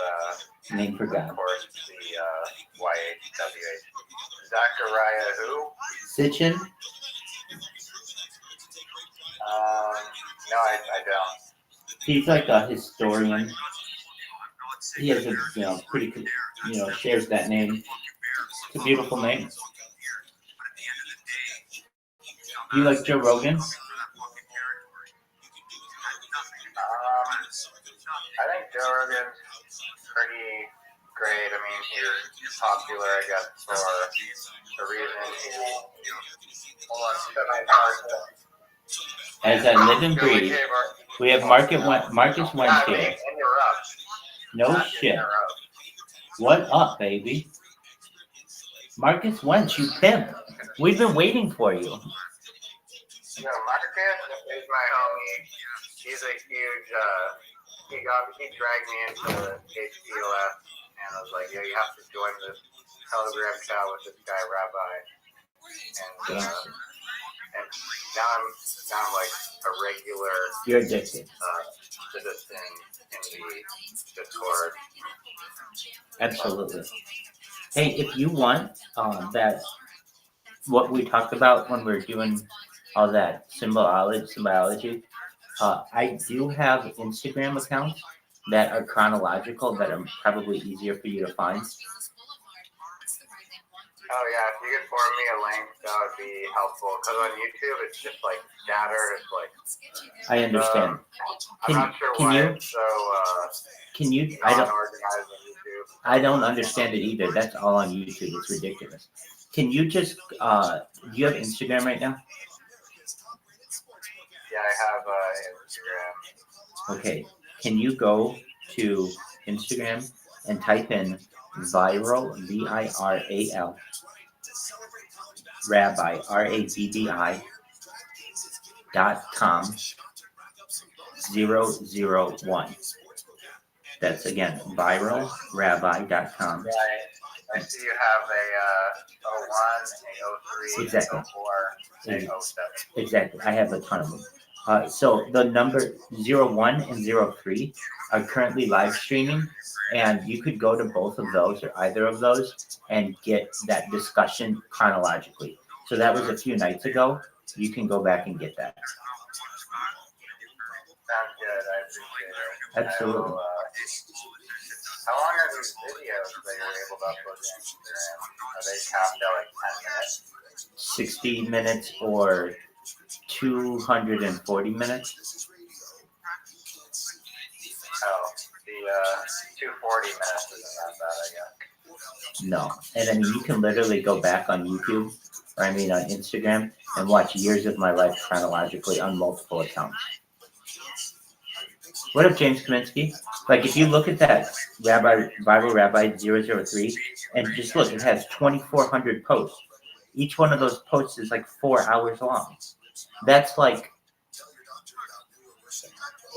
Name for God. of course the YHWH. Zachariah who? Sitchin? No, I don't. He's like a historian. He has a, pretty, shares that name. It's a beautiful name. Do you like Joe Rogan? I think Joe Rogan's pretty great. I mean, he's popular, I guess, for the reason As I live and breathe, we have Marcus Wentz here. No shit. What up, baby? Marcus Wentz, you pimp. We've been waiting for you. Marcus is my homie. He's a huge, he dragged me into the HPLF and I was like, yeah, you have to join this Telegram chat with this guy, Rabbi. And now I'm like a regular You're addicted. citizen in the Discord. Absolutely. Hey, if you want that what we talked about when we were doing all that symbology. I do have Instagram accounts that are chronological that are probably easier for you to find. Oh yeah, if you could forward me a link, that would be helpful. Because on YouTube, it's just like scattered. It's like I understand. I'm not sure can why you- it's so Can you? I don't. non-organized on YouTube. I don't understand it either. That's all on YouTube. It's ridiculous. Can you just? Do you have Instagram right now? Yeah, I have Instagram. Okay. Can you go to Instagram and type in viral VIRAL rabbi RABBI .com001. That's again viralrabbi.com. Yeah, I see you have a 01, a 03, Exactly. a 04, a 07. Exactly. I have a ton of them. So the number 01 and 03 are currently live streaming, and you could go to both of those or either of those and get that discussion chronologically. So that was a few nights ago. You can go back and get that. Sounds good. I appreciate it. Absolutely. How long are these videos that you're able to upload to Instagram? Are they capped at like 10 minutes? 60 minutes or 240 minutes. Oh, the 240 minutes isn't that bad, I guess. No. And I mean, you can literally go back on YouTube, or I mean on Instagram, and watch years of my life chronologically on multiple accounts. What up, James Kaminsky? Like, if you look at that Viral Rabbi 003, and just look, it has 2,400 posts. Each one of those posts is like 4 hours long. That's like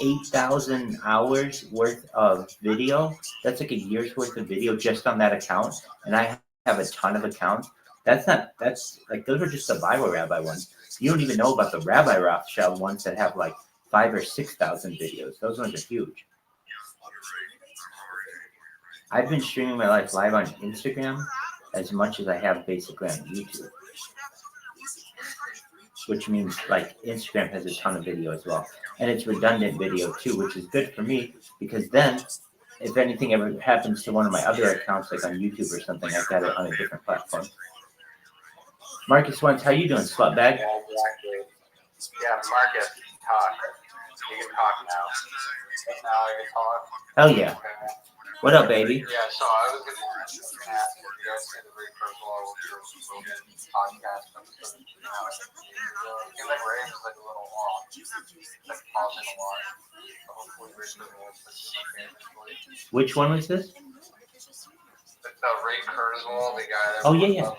8,000 hours worth of video. That's like a year's worth of video just on that account. And I have a ton of accounts. That's like, those are just the Viral Rabbi ones. You don't even know about the Rabbi Rothschild ones that have like 5,000 or 6,000 videos. Those ones are huge. I've been streaming my life live on Instagram as much as I have basically on YouTube. Which means like Instagram has a ton of video as well. And it's redundant video too, which is good for me because then if anything ever happens to one of my other accounts, like on YouTube or something, I've got it on a different platform. Marcus Wentz, how you doing, slutbag? Yeah, exactly. Yeah, Marcus, talk. You can talk now. Now you can talk. Hell yeah. What up, baby? Yeah, so I was going to ask if you guys see the Ray Kurzweil podcast episode. It seems like Ray was like a little long. Like pausing a lot. So hopefully Ray Kurzweil is Which one was this? the Ray Kurzweil, the guy that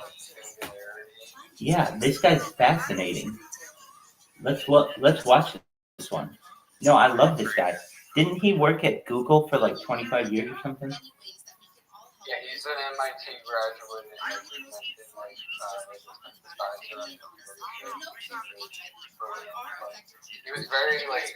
Yeah, this guy's fascinating. Let's watch this one. No, I love this guy. Didn't he work at Google for like 25 years or something? Yeah, he's an MIT graduate and he was very like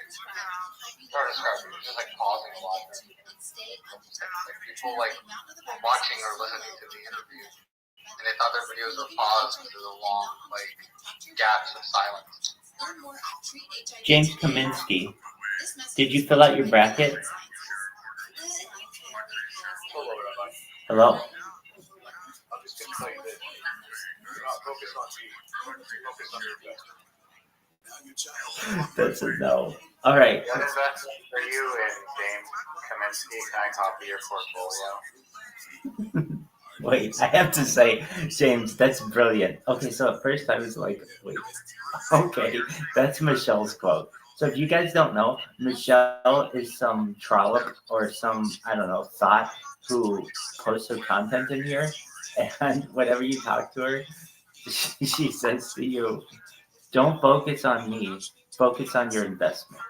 hard to describe. He was just like pausing a lot. Like people like were watching or listening to the interview, and they thought their videos were paused because of the long like gaps of silence. James Kaminsky, did you fill out your bracket? Hello? I'm just going to tell you that you're not focused on me. Focus on your investment. That's a no. All right. What investment for you in James Kaminsky? Can I copy your portfolio? Wait, I have to say, James, that's brilliant. Okay, so at first I was like, wait, okay, that's Michelle's quote. So if you guys don't know, Michelle is some trollop or some, I don't know, thought who posts her content in here. And whenever you talk to her, she says to you, don't focus on me, focus on your investment.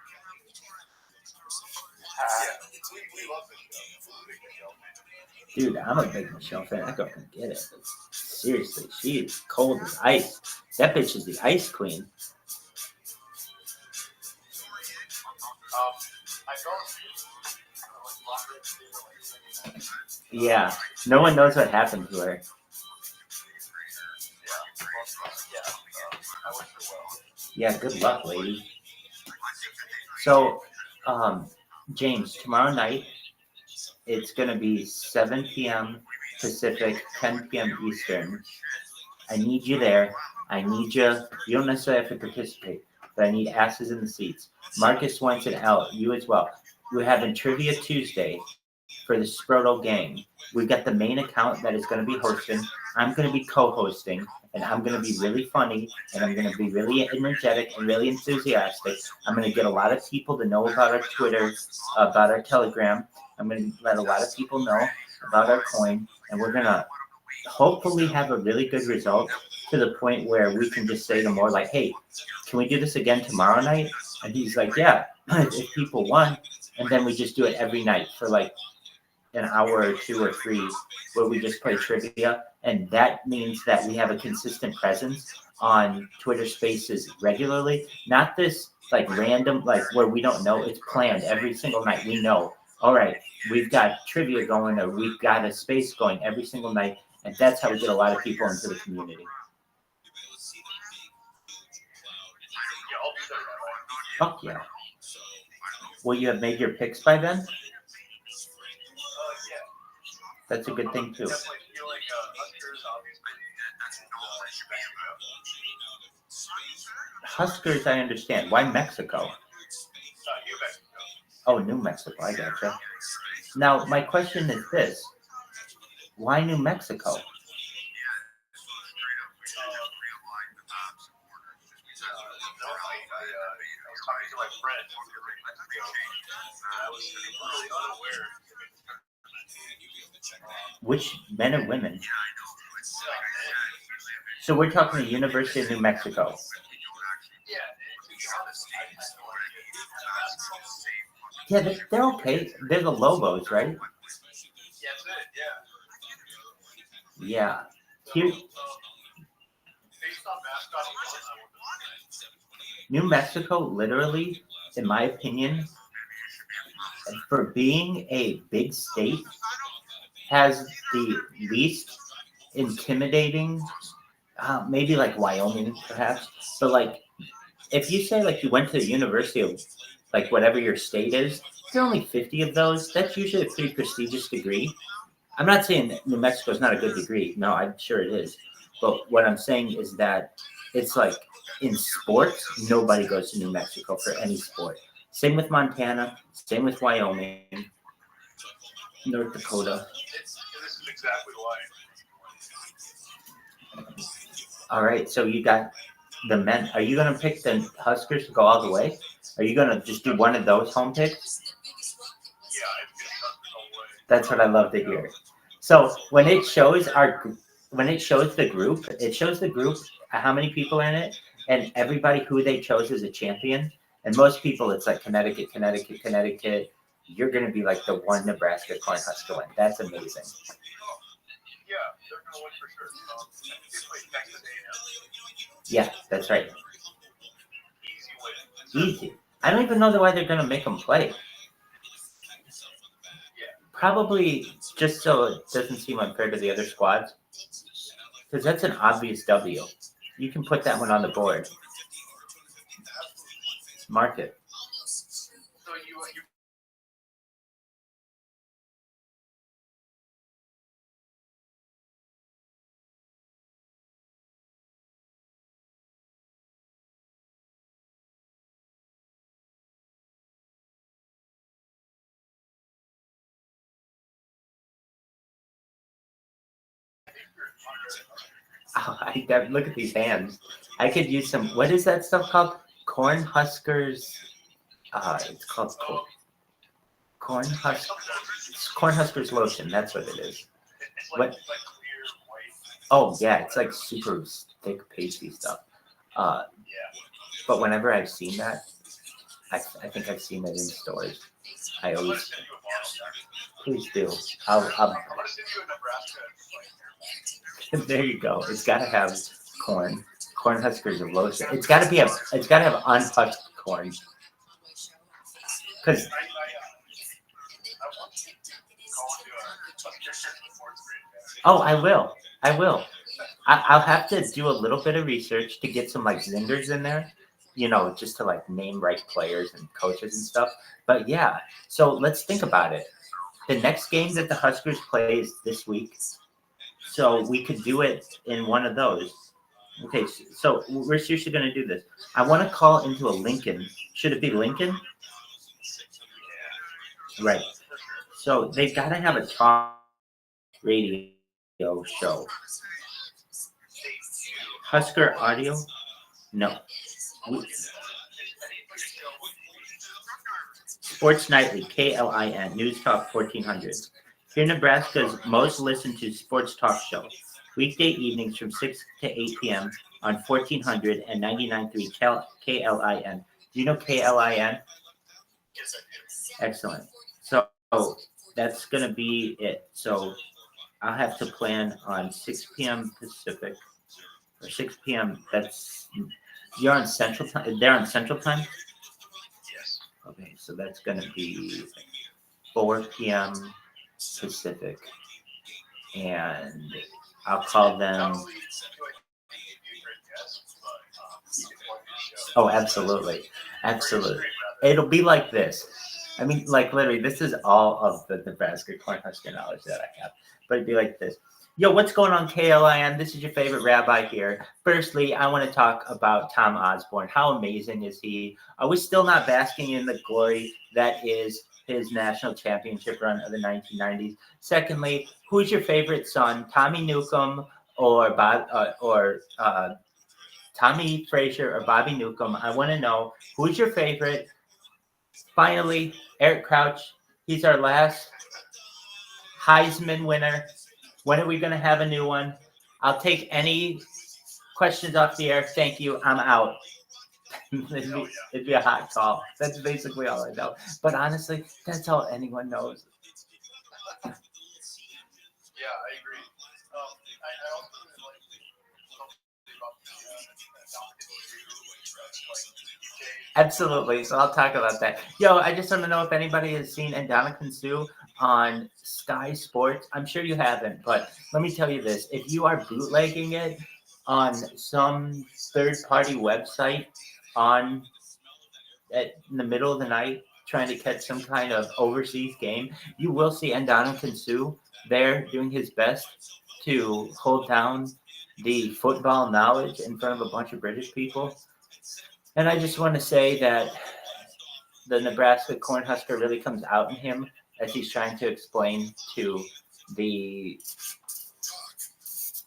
Dude, I'm a big Michelle fan. That girl can get it. Seriously, she is cold as ice. That bitch is the ice queen. Yeah, no one knows what happened to her. Well, Yeah, good luck, lady. So, James, tomorrow night, it's going to be 7 p.m. Pacific, 10 p.m. Eastern. I need you there. I need you. You don't necessarily have to participate, but I need asses in the seats. Marcus Wentz and Al, you as well. We're having Trivia Tuesday for the Sproto Gang. We've got the main account that is going to be hosting. I'm going to be co-hosting, and I'm going to be really funny, and I'm going to be really energetic and really enthusiastic. I'm going to get a lot of people to know about our Twitter, about our Telegram. I'm going to let a lot of people know about our coin, and we're going to hopefully have a really good result to the point where we can just say to more like, hey, can we do this again tomorrow night? And he's like, yeah, if people want. And then we just do it every night for like an hour or 2 or 3 where we just play trivia. And that means that we have a consistent presence on Twitter Spaces regularly. Not this like random, like where we don't know. It's planned every single night. We know, all right, we've got trivia going or we've got a space going every single night. And that's how we get a lot of people into the community. Fuck yeah. Will you have made your picks by then? That's a good thing too. Huskers, I understand. Why Mexico? Oh, New Mexico. I gotcha. Now, my question is this. Why New Mexico? Which men or women? So we're talking the University of New Mexico. Yeah, they're okay. They're the Lobos, right? Yeah. Here, New Mexico, literally, in my opinion, for being a big state, has the least intimidating, maybe like Wyoming, perhaps. But like, if you say like you went to the University of like whatever your state is, there are only 50 of those. That's usually a pretty prestigious degree. I'm not saying that New Mexico is not a good degree. No, I'm sure it is. But what I'm saying is that it's like in sports, nobody goes to New Mexico for any sport. Same with Montana. Same with Wyoming. North Dakota. This is exactly why. All right, so you got the men. Are you going to pick the Huskers to go all the way? Are you going to just do one of those home picks? Yeah, I've been Huskers all the way. That's what I love to hear. So when it shows the group, it shows the group how many people are in it, and everybody who they chose as a champion. And most people, it's like Connecticut. You're going to be like the one Nebraska Cornhusker one. That's amazing. Yeah, they're going to win for sure. It's like Texas A&M. Yeah, that's right. Easy win. Easy. I don't even know why they're going to make them play. Yeah. Probably just so it doesn't seem unfair to the other squads. Because that's an obvious W. You can put that one on the board. Mark it. So you Oh, look at these hands. I could use some. What is that stuff called? Cornhuskers. It's called Cornhuskers lotion. That's what it is. What? Oh yeah, it's like super thick pasty stuff. But whenever I've seen that, I think I've seen it in stores. I always. Please do. I'll There you go. It's got to have Cornhuskers of lotion. It's got to have unhusked corn. Because oh, I will. I'll have to do a little bit of research to get some like zingers in there, just to like name right players and coaches and stuff. But yeah, so let's think about it. The next game that the Huskers play is this week, so we could do it in one of those. Okay, so we're seriously going to do this. I want to call into a Lincoln. Should it be Lincoln? Right. So they've got to have a talk radio show. Husker audio? No. Sports Nightly, KLIN, News Talk 1400. Hear Nebraska's most listened to sports talk show. Weekday evenings from 6 to 8 p.m. on 1400 and 99.3 KLIN. Do you know KLIN? Excellent. So that's going to be it. So I'll have to plan on 6 p.m. Pacific or 6 p.m. You're on Central Time. They're on Central Time? Yes. Okay, so that's going to be 4 p.m. Pacific. And I'll call them. Oh, absolutely. Absolutely. It'll be like this. I mean, like literally, this is all of the Nebraska Cornhusker knowledge that I have. But it'd be like this. Yo, what's going on, KLIN? This is your favorite rabbi here. Firstly, I want to talk about Tom Osborne. How amazing is he? Are we still not basking in the glory that is his national championship run of the 1990s? Secondly, who's your favorite son, Tommy Newcomb or Tommy Frazier or Bobby Newcomb? I want to know who's your favorite. Finally, Eric Crouch. He's our last Heisman winner. When are we going to have a new one? I'll take any questions off the air. Thank you. I'm out. It'd be a hot call. That's basically all I know. But honestly, that's all anyone knows. Yeah, I agree. I also like Absolutely. So I'll talk about that. Yo, I just want to know if anybody has seen Ndamukong Suh on Sky Sports. I'm sure you haven't, but let me tell you this. If you are bootlegging it on some third-party website in the middle of the night trying to catch some kind of overseas game, you will see Ndamukong Suh there doing his best to hold down the football knowledge in front of a bunch of British people. And I just want to say that the Nebraska Cornhusker really comes out in him as he's trying to explain to the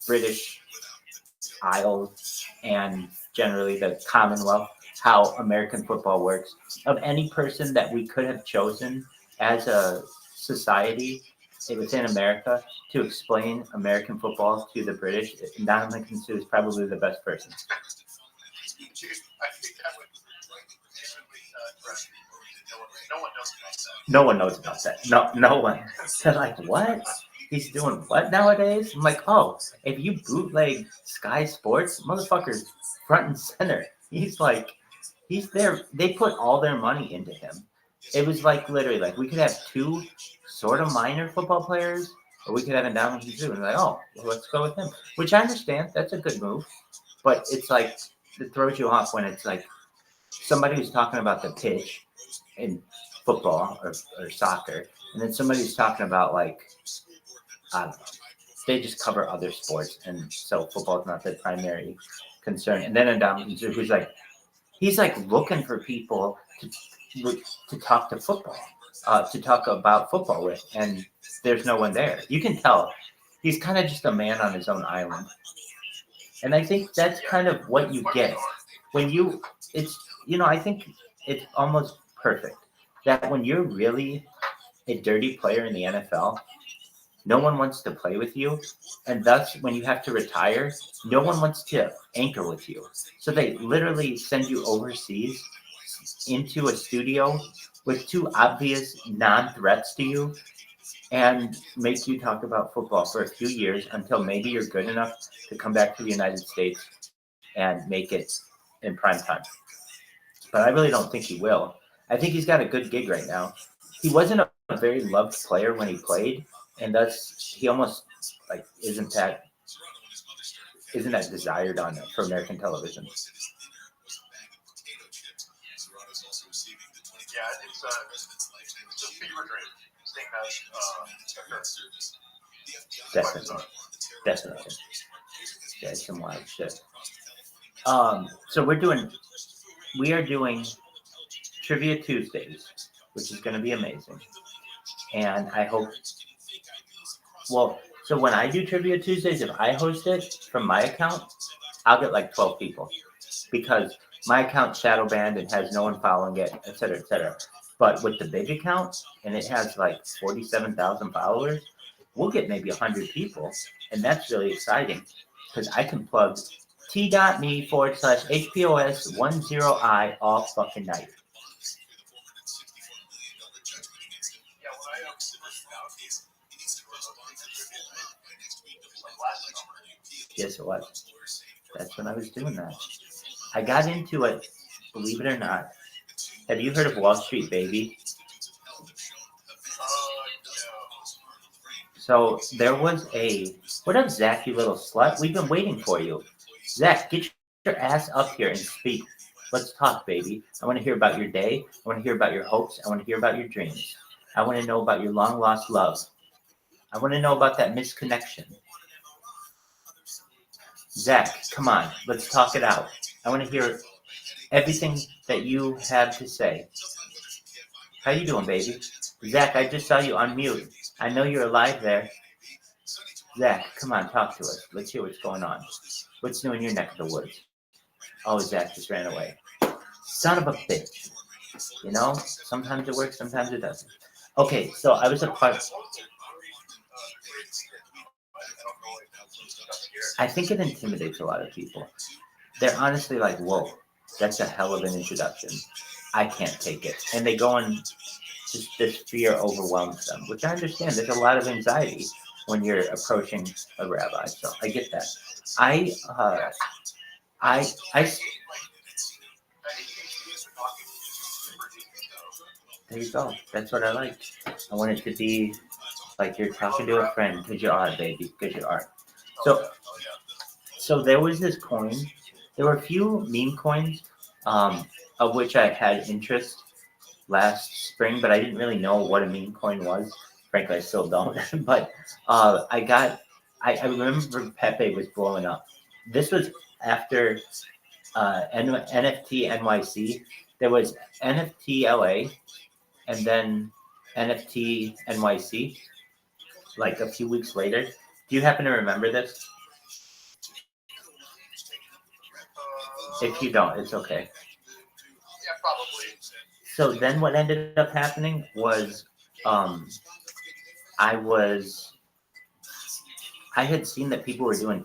British Isles and generally the Commonwealth how American football works. Of any person that we could have chosen as a society within America to explain American football to the British, Ndamukong Suh is probably the best person. No one knows about that. No one. They're like, what? He's doing what nowadays? I'm like, oh, if you bootleg Sky Sports, motherfucker's front and center. He's there. They put all their money into him. It was like literally like we could have two sort of minor football players, or we could have Ndamukong Suh. And like, oh, well, let's go with him. Which I understand. That's a good move. But it's like, it throws you off when it's like somebody who's talking about the pitch in football or soccer, and then somebody who's talking about like, I don't know, they just cover other sports, and so football is not their primary concern. And then Ndamukong Suh, who's like, he's like looking for people to talk to football, to talk about football with, and there's no one there. You can tell he's kind of just a man on his own island. And I think that's kind of what you get when I think it's almost perfect that when you're really a dirty player in the NFL, no one wants to play with you. And thus, when you have to retire, no one wants to anchor with you. So they literally send you overseas into a studio with two obvious non-threats to you and make you talk about football for a few years until maybe you're good enough to come back to the United States and make it in prime time. But I really don't think he will. I think he's got a good gig right now. He wasn't a very loved player when he played, and thus he almost like isn't that isn't that desired on for American television? Yeah, it's a fever dream. Seeing that occur. Definitely. Definitely. Yeah, it's some wild shit. So we are doing Trivia Tuesdays, which is going to be amazing. And I hope, well, so when I do Trivia Tuesdays, if I host it from my account, I'll get like 12 people because my account's shadow banned and has no one following it, et cetera, et cetera. But with the big account, and it has like 47,000 followers, we'll get maybe 100 people. And that's really exciting because I can plug t.me/HPOS10I all fucking night. Yes, it was. That's when I was doing that. I got into it, believe it or not. Have you heard of Wall Street Baby? So there was what up, Zach, you little slut? We've been waiting for you. Zach, get your ass up here and speak. Let's talk, baby. I want to hear about your day. I want to hear about your hopes. I want to hear about your dreams. I want to know about your long lost love. I want to know about that misconnection. Zach, come on, let's talk it out. I want to hear everything that you have to say. How you doing, baby? Zach, I just saw you on mute. I know you're alive there. Zach, come on, talk to us. Let's hear what's going on. What's new in your neck of the woods? Oh, Zach just ran away. Son of a bitch. You know, sometimes it works, sometimes it doesn't. Okay, so I was a part. I think it intimidates a lot of people. They're honestly like, whoa, that's a hell of an introduction. I can't take it. And they go and just this fear overwhelms them, which I understand. There's a lot of anxiety when you're approaching a rabbi. So I get that. I there you go. That's what I like. I want it to be like you're talking to a friend because you are, baby, because you are. So there was this coin. There were a few meme coins, of which I had interest last spring, but I didn't really know what a meme coin was. Frankly, I still don't. But I remember Pepe was blowing up. This was after NFT NYC. There was NFT LA and then NFT NYC, like a few weeks later. Do you happen to remember this? If you don't, it's okay. Yeah, probably. So then what ended up happening was I had seen that people were doing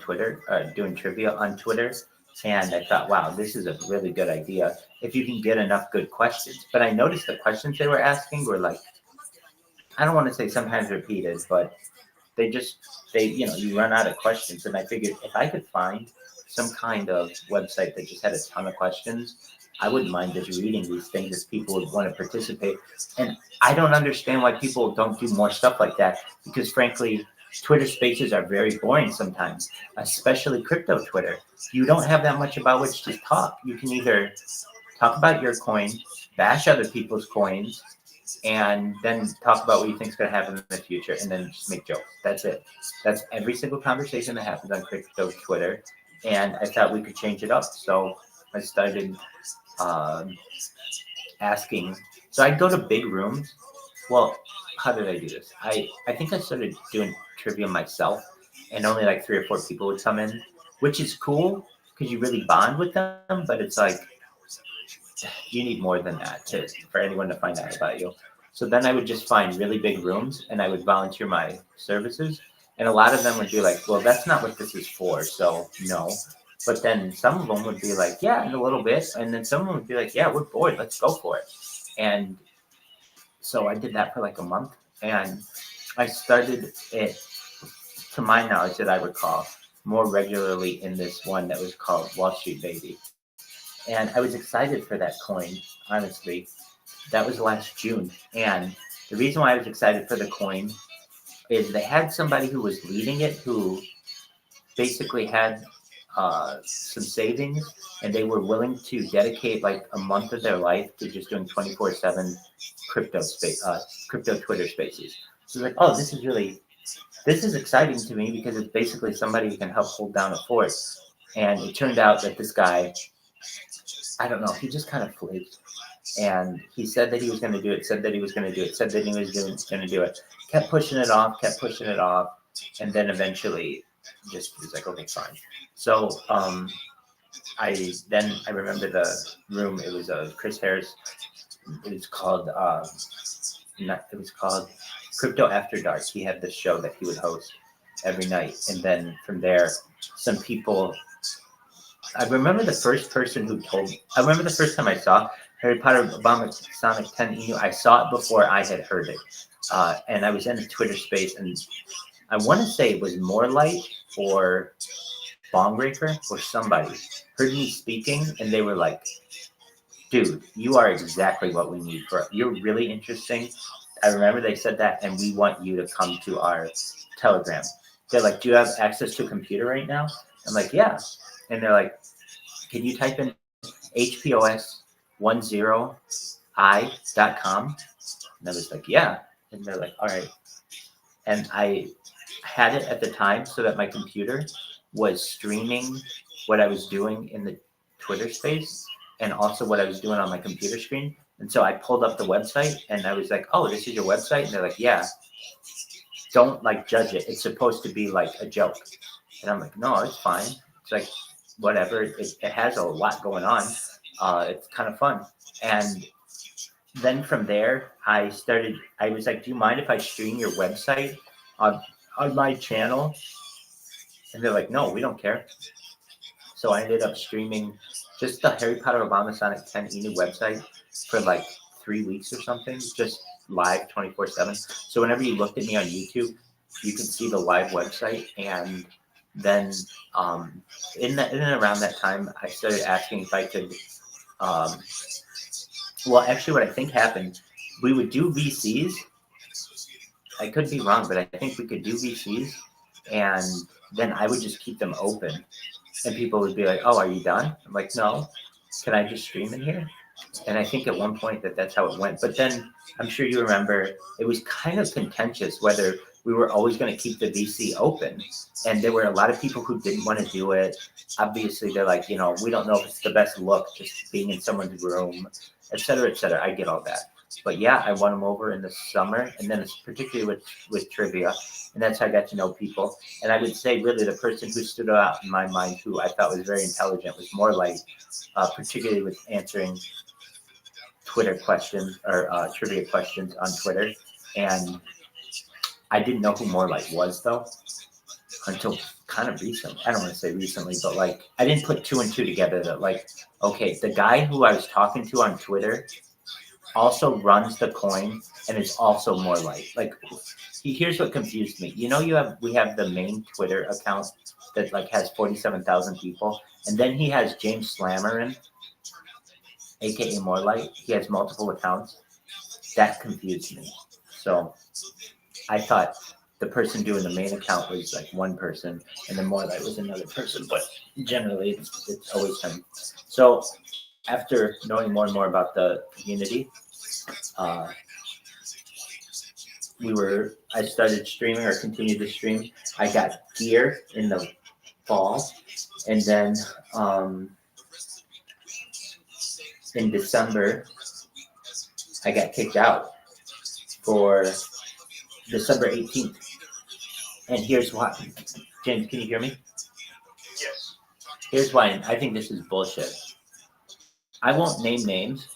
doing trivia on Twitter, and I thought, wow, this is a really good idea if you can get enough good questions. But I noticed the questions they were asking were like, I don't want to say sometimes repeated, but you run out of questions. And I figured if I could find some kind of website that just had a ton of questions, I wouldn't mind just reading these things if people would want to participate. And I don't understand why people don't do more stuff like that, because frankly, Twitter spaces are very boring sometimes, especially crypto Twitter. You don't have that much about which to talk. You can either talk about your coin, bash other people's coins, and then talk about what you think is going to happen in the future, and then just make jokes. That's it. That's every single conversation that happens on crypto Twitter. And I thought we could change it up. So I started asking. So I'd go to big rooms. Well, how did I do this? I think I started doing trivia myself, and only like 3 or 4 people would come in, which is cool because you really bond with them. But it's like you need more than that for anyone to find out about you. So then I would just find really big rooms, and I would volunteer my services. And a lot of them would be like, well, that's not what this is for, so no. But then some of them would be like, yeah, in a little bit. And then someone would be like, yeah, we're bored. Let's go for it. And so I did that for like a month. And I started it, to my knowledge that I recall, more regularly in this one that was called Wall Street Baby. And I was excited for that coin, honestly. That was last June. And the reason why I was excited for the coin is they had somebody who was leading it who basically had some savings, and they were willing to dedicate like a month of their life to just doing 24/7 crypto Twitter spaces. So like, oh, this is exciting to me because it's basically somebody who can help hold down a fort. And it turned out that this guy, I don't know, he just kind of flaked. And he said that he was going to do it, said that he was going to do it, said that he was going to do it, kept pushing it off, and then eventually just was like, okay, fine. So I remember the room. It was Chris Harris. It was called Crypto After Dark. He had this show that he would host every night, and then from there, some people. I remember the first person who told me. I remember the first time I saw Harry Potter Obama Sonic 10 Inu. I saw it before I had heard it, and I was in a Twitter space, and I want to say it was More Light or Bongbreaker or somebody heard me speaking, and they were like, "Dude, you are exactly what we need for. You're really interesting." I remember they said that, and we want you to come to our Telegram. They're like, "Do you have access to a computer right now?" I'm like, "Yeah." And they're like, "Can you type in hpos10i.com?" And I was like, "Yeah." And they're like, "All right." And I had it at the time so that my computer was streaming what I was doing in the Twitter space and also what I was doing on my computer screen. And so I pulled up the website and I was like, "Oh, this is your website?" And they're like, "Yeah." Don't like judge it. It's supposed to be like a joke. And I'm like, "No, it's fine." It's like, whatever. It has a lot going on. It's kind of fun. And then from there, I was like, "Do you mind if I stream your website on my channel?" And they're like, "No, we don't care." So I ended up streaming just the Harry Potter Obama Sonic 10 Inu website for like 3 weeks or something, just live 24/7. So whenever you looked at me on YouTube, you could see the live website. And then in and around that time, I started asking if I could. Well, actually, what I think happened, we would do VCs. I could be wrong, but I think we could do VCs, and then I would just keep them open, and people would be like, "Oh, are you done?" I'm like, "No, can I just stream in here?" And I think at one point that's how it went. But then I'm sure you remember it was kind of contentious whether we were always going to keep the VC open. And there were a lot of people who didn't want to do it. Obviously, they're like, we don't know if it's the best look just being in someone's room, et cetera, et cetera. I get all that. But yeah, I won them over in the summer, and then it's particularly with trivia. And that's how I got to know people. And I would say really the person who stood out in my mind who I thought was very intelligent was More Light, particularly with answering Twitter questions or trivia questions on Twitter. And I didn't know who More Light was though until kind of recently. I don't want to say recently, but like I didn't put 2 and 2 together that like, okay, the guy who I was talking to on Twitter also runs the coin and is also More Light. Like here's what confused me. We have the main Twitter account that like has 47,000 people, and then he has James Slammerin, aka More Light. He has multiple accounts. That confused me. So I thought the person doing the main account was like one person, and then More Light was another person. But generally, it's always him. So after knowing more and more about the community, I started streaming or continued to stream. I got gear in the fall, and then in December, I got kicked out for December 18th. And here's why. James, can you hear me? Yes. Here's why I think this is bullshit. I won't name names,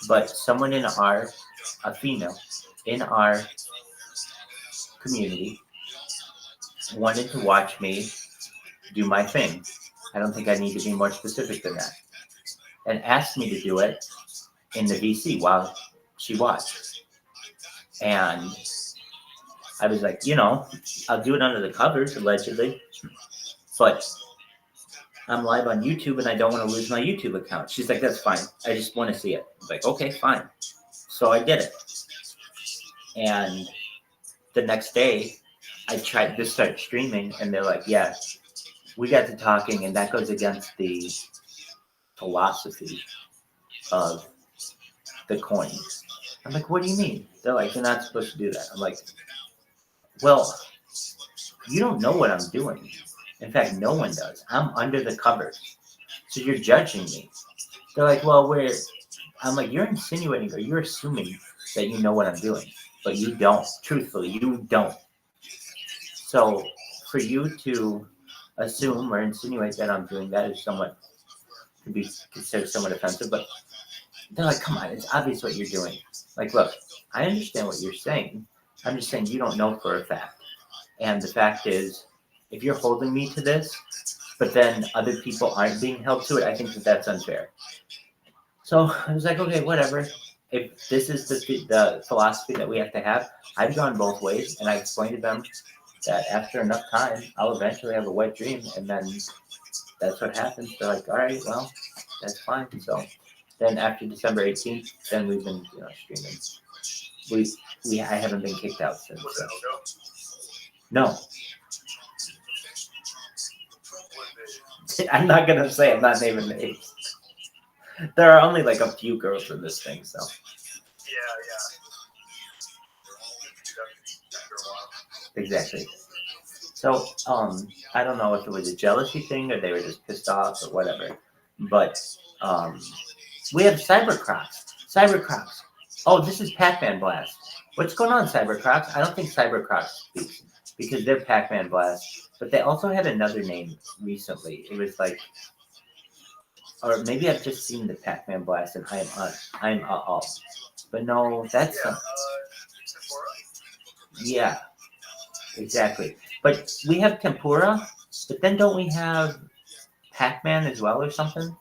but someone a female in our community wanted to watch me do my thing. I don't think I need to be more specific than that. And asked me to do it in the VC while she watched. And I was like, I'll do it under the covers, allegedly. But I'm live on YouTube and I don't want to lose my YouTube account. She's like, "That's fine. I just want to see it." I was like, "Okay, fine." So I did it. And the next day, I tried to start streaming and they're like, "Yeah, we got to talking, and that goes against the philosophy of the coin. I'm like, what do you mean? They're like, you're not supposed to do that. I'm like, well, you don't know what I'm doing. In fact, no one does. I'm under the covers. So you're judging me. They're like, well, I'm like, you're insinuating or you're assuming that you know what I'm doing, but you don't. Truthfully, you don't. So for you to assume or insinuate that I'm doing that is somewhat, could be considered somewhat offensive, but they're like, come on, it's obvious what you're doing. Like, look, I understand what you're saying. I'm just saying you don't know for a fact. And the fact is, if you're holding me to this, but then other people aren't being held to it, I think that that's unfair. So I was like, okay, whatever. If this is the philosophy that we have to have, I've gone both ways, and I explained to them that after enough time, I'll eventually have a wet dream, and then that's what happens. They're like, all right, well, that's fine. So then after December 18th, then we've been, streaming. I haven't been kicked out since. So. No. I'm not gonna say. I'm not naming names. There are only like a few girls in this thing, so. Yeah. Exactly. So, I don't know if it was a jealousy thing or they were just pissed off or whatever, but we have Cybercrocs. Cybercrocs. Oh, this is Pac-Man Blast. What's going on, Cybercrocs? I don't think Cybercrocs speaks because they're Pac-Man Blast, but they also had another name recently. It was like, or maybe I've just seen the Pac-Man Blast and I'm but no, that's yeah, exactly. But we have Tempura, but then don't we have Pac-Man as well or something?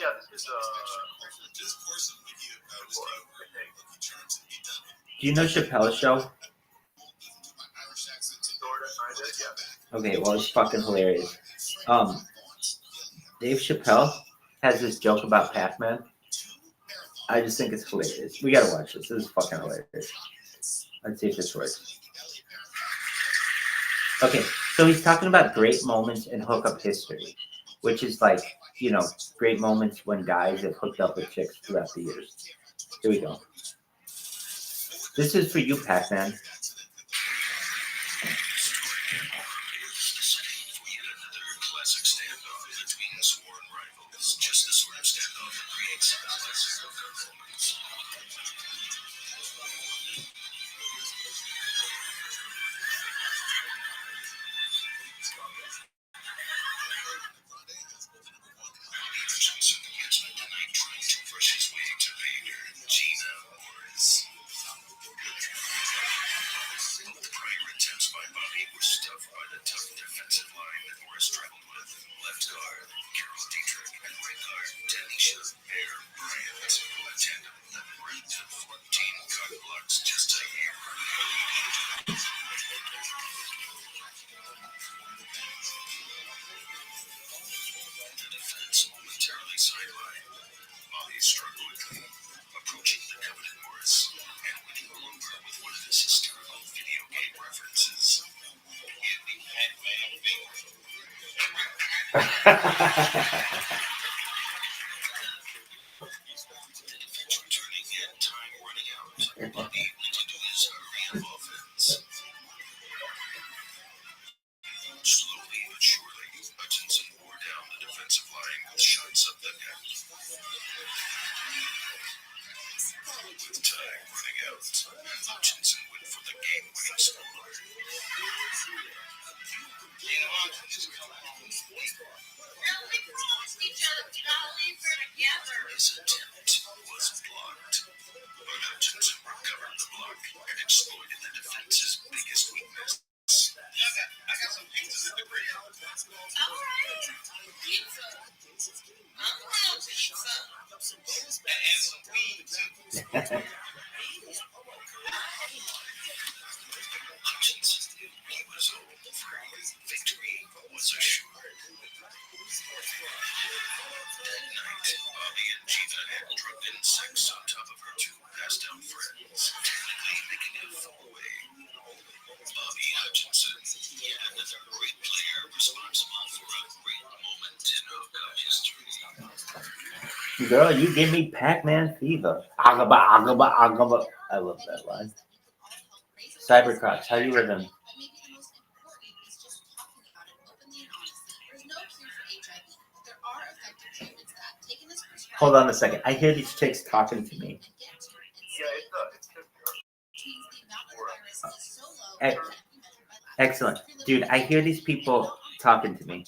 Yeah, this is Do you know Chappelle's show? Okay, well, it's fucking hilarious. Dave Chappelle has this joke about Pac-Man. I just think it's hilarious. We gotta watch this. This is fucking hilarious. Let's see if this works. Okay, so he's talking about great moments in hookup history, which is like, great moments when guys have hooked up with chicks throughout the years. Here we go. This is for you, Pac-Man. Girl, you give me Pac-Man fever. Agaba, agaba, agaba. I love that line. Cybercrocs, how you living? Hold on a second. I hear these chicks talking to me. Excellent. Dude, I hear these people talking to me.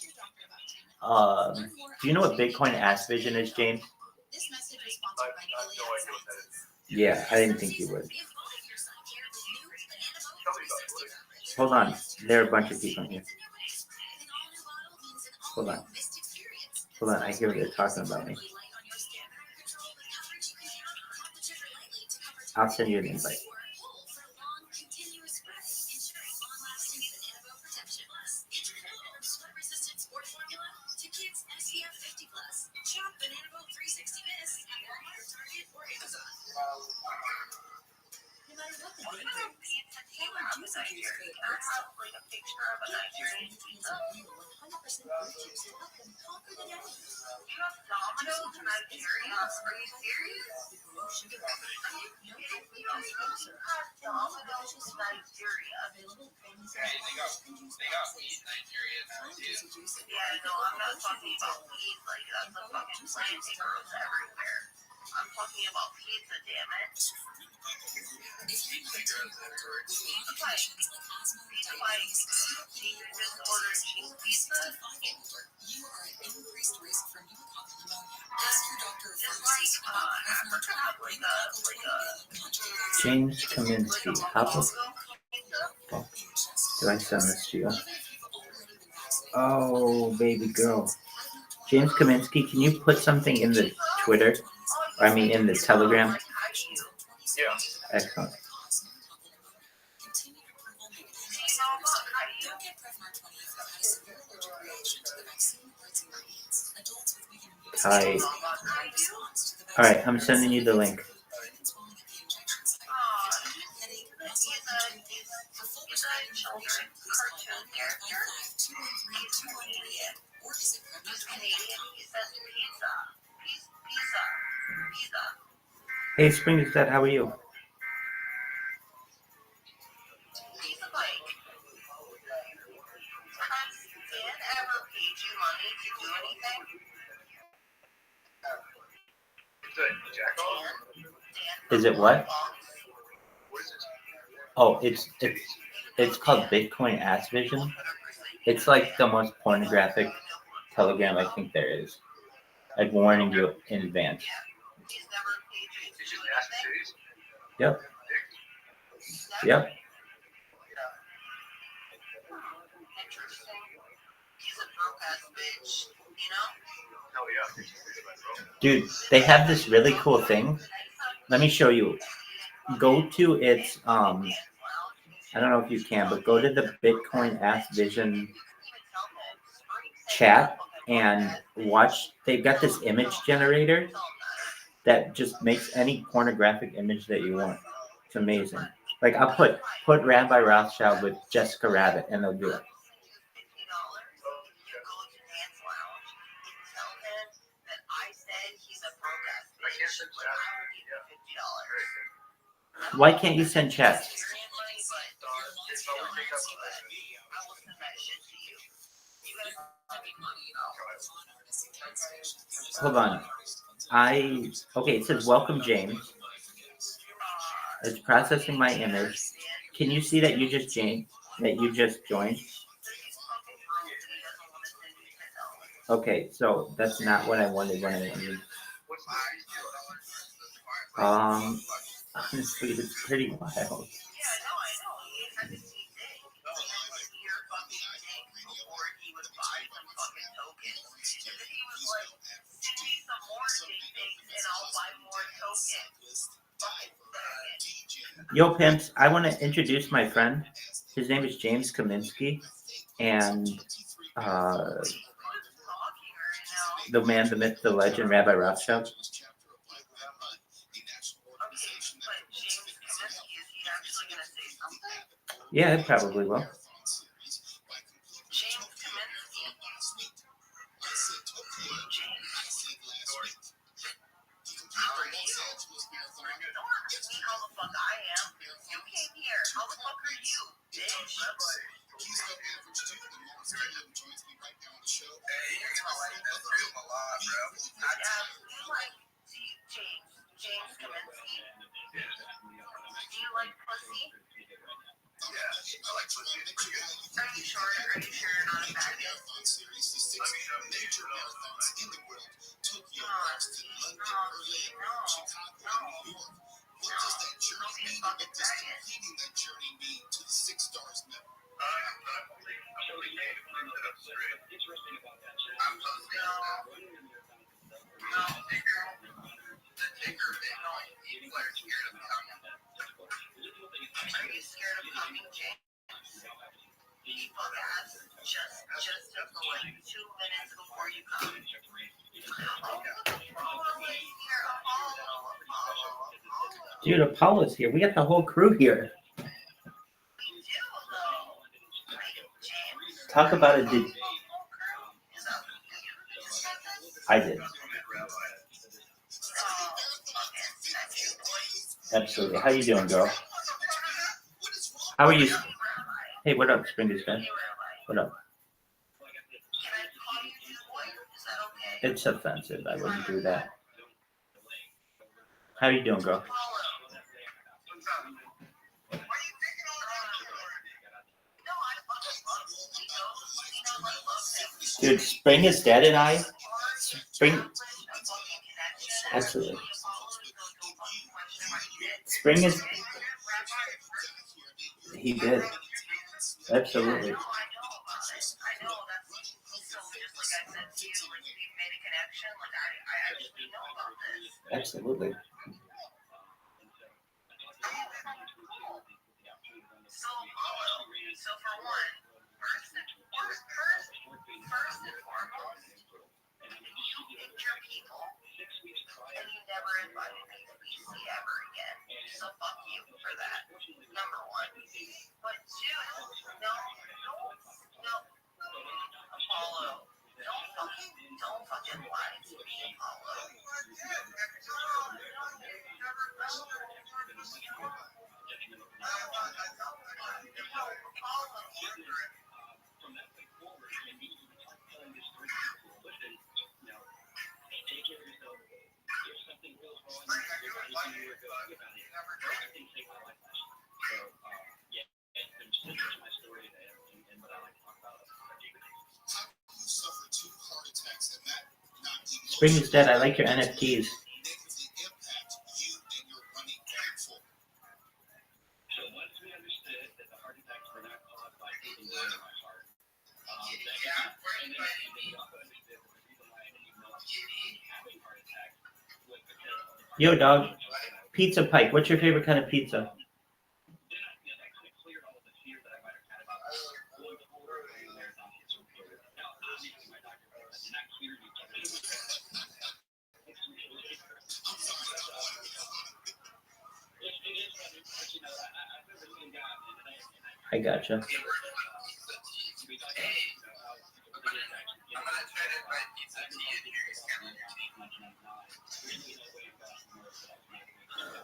Do you know what Bitcoin Ass Vision is, James? Yeah, I didn't think you would. Hold on. There are a bunch of people in here. Hold on. Hold on. I hear what they're talking about me. I'll send you an invite. James Kaminsky. How the fuck did I send this to you? Oh, baby girl. James Kaminsky, can you put something in the Twitter? I mean, in the Telegram? Yeah. Excellent. Hi. All right, I'm sending you the link. Hey, Springstead, how are you? Is it what? Oh, it's called Bitcoin Ass Vision. It's like the most pornographic Telegram I think there is. Like warning you in advance. Yep. Yep. Dude, they have this really cool thing. Let me show you. Go to its I don't know if you can, but go to the Bitcoin Ass Vision chat and watch. They've got this image generator that just makes any pornographic image that you want. It's amazing. Like I'll put Rabbi Rothschild with Jessica Rabbit and they'll do it. Why can't you send chats? Hold on. Okay, it says welcome James. It's processing my image. Can you see that you just joined? Okay, so that's not what I wanted when I wanted. Honestly, it's pretty wild. Yo, pimps, I want to introduce my friend. His name is James Kaminsky, and the man, the myth, the legend, Rabbi Rothschild. Yeah, it probably will. James Kaminsky? Do you like pussy? Are you sure? Are you sure you're not a faggot? Are you scared of coming, James? People ask just for like 2 minutes before you come. Dude, Apollo's here. We got the whole crew here. Talk about it. I did. Absolutely. How you doing, girl? How are you? Hey, what up, Springus guy? What up? It's offensive. I wouldn't do that. How you doing, girl? Dude, Spring is dead and I. Spring. Absolutely. Spring is. He did. Absolutely. Absolutely. So for one, first and foremost, you picked your people, and you never invited me to BC ever again. So fuck you for that. Number one. But two, no, Apollo. Don't fucking lie to me, Apollo. Spring is dead. I like your NFTs. Yo, dog. Pizza Pike. What's your favorite kind of pizza? I gotcha.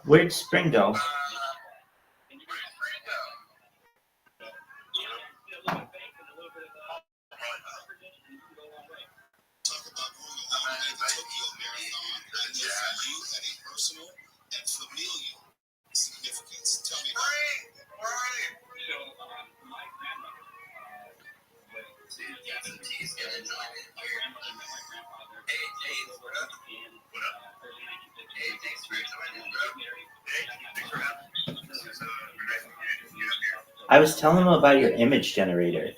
Where'd Spring go? I was telling him about your image generator.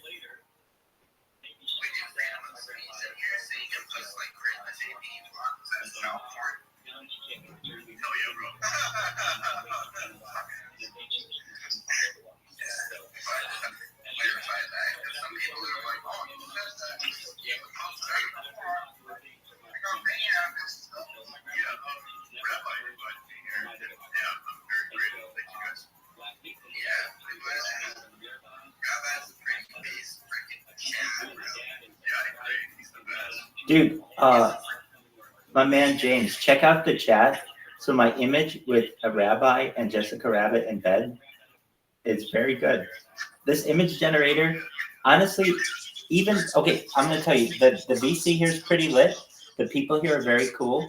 Dude, my man James, check out the chat. So my image with a rabbi and Jessica Rabbit in bed is very good. This image generator, honestly, even okay, I'm gonna tell you the VC here is pretty lit. The people here are very cool.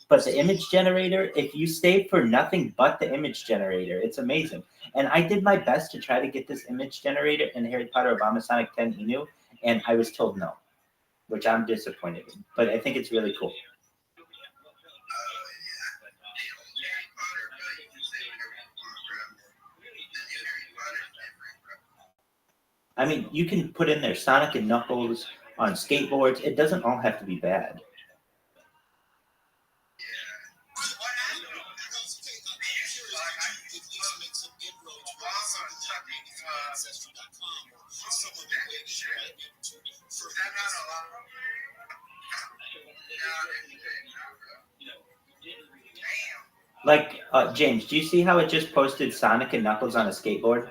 But the image generator, if you stay for nothing but the image generator, it's amazing. And I did my best to try to get this image generator in Harry Potter Abomasonic 10 Inu, and I was told no, which I'm disappointed in. But I think it's really cool. I mean, you can put in there Sonic and Knuckles on skateboards. It doesn't all have to be bad. Like, James, do you see how it just posted Sonic and Knuckles on a skateboard?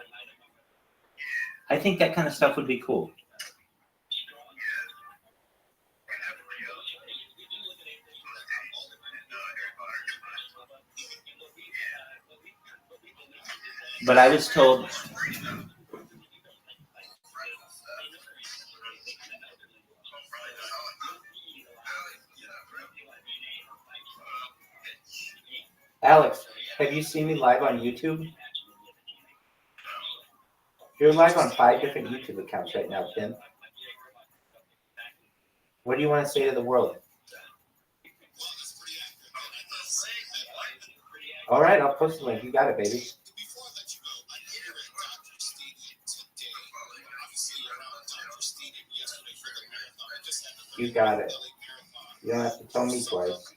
I think that kind of stuff would be cool. But I was told... Alex, have you seen me live on YouTube? You're live on 5 different YouTube accounts right now, Tim. What do you want to say to the world? All right, I'll post the link. You got it, baby. You got it. You don't have to tell me twice.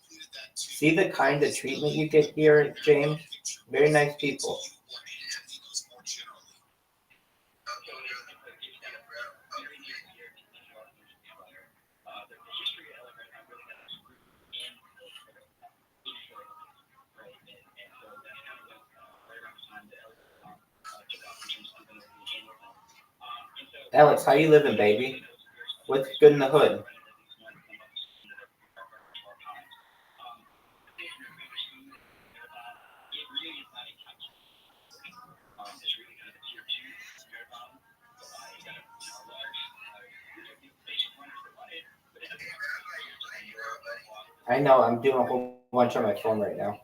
See the kind of treatment you get here, James? Very nice people. Alex, how you living, baby? What's good in the hood? I know, I'm doing a whole bunch on my phone right now.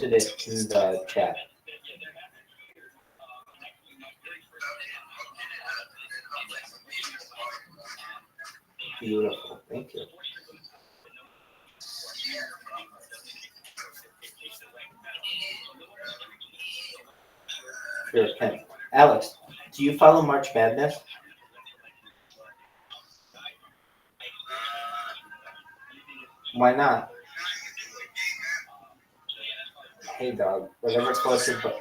It in the chat. Beautiful, thank you. Sure, Ken. Alex, do you follow March Madness? Why not? Hey, dog. Whatever closest, but.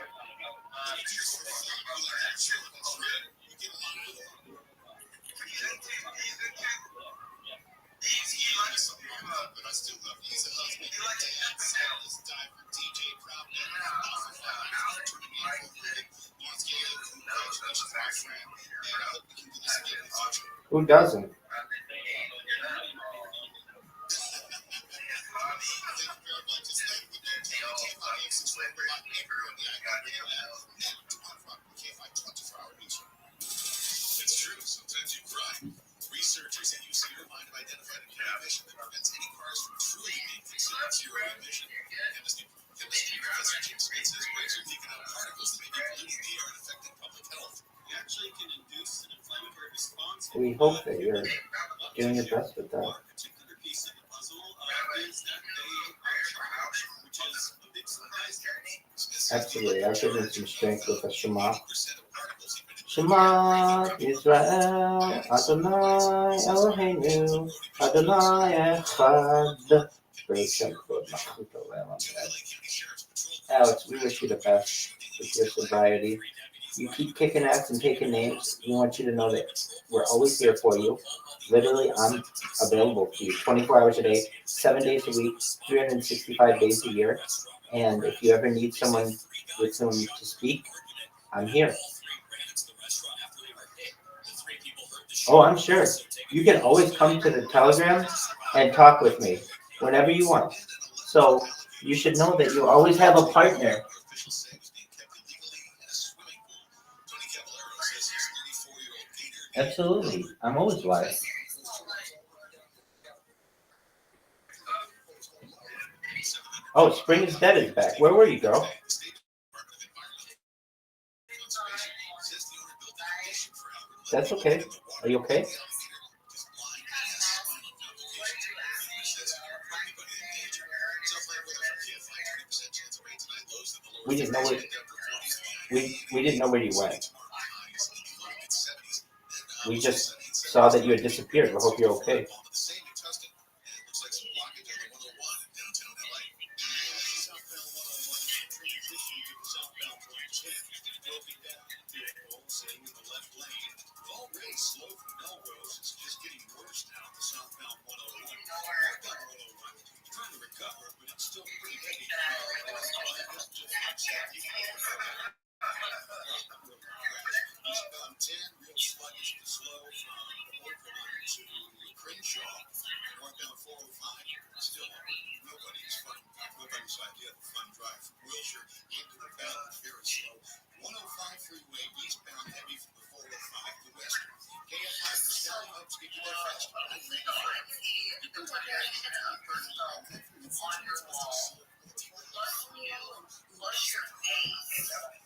Who doesn't? It's true. Sometimes you cry. Researchers at UC Irvine have identified a condition that prevents any cars We hope that you're doing your best with that. Absolutely. I'll give him some strength with a Shema. Shema Israel, Adonai Eloheinu, Adonai Echad. Alex, we wish you the best with your sobriety. You keep kicking ass and taking names. We want you to know that we're always here for you. Literally, I'm available to you 24 hours a day, 7 days a week, 365 days a year. And if you ever need someone with whom to speak, I'm here. Oh, I'm sure. You can always come to the Telegram and talk with me whenever you want. So you should know that you always have a partner. Absolutely. I'm always live. Oh, Spring is Dead is back. Where were you, girl? That's okay. Are you okay? We didn't know where we didn't know where you went. We just saw that you had disappeared. We hope you're okay.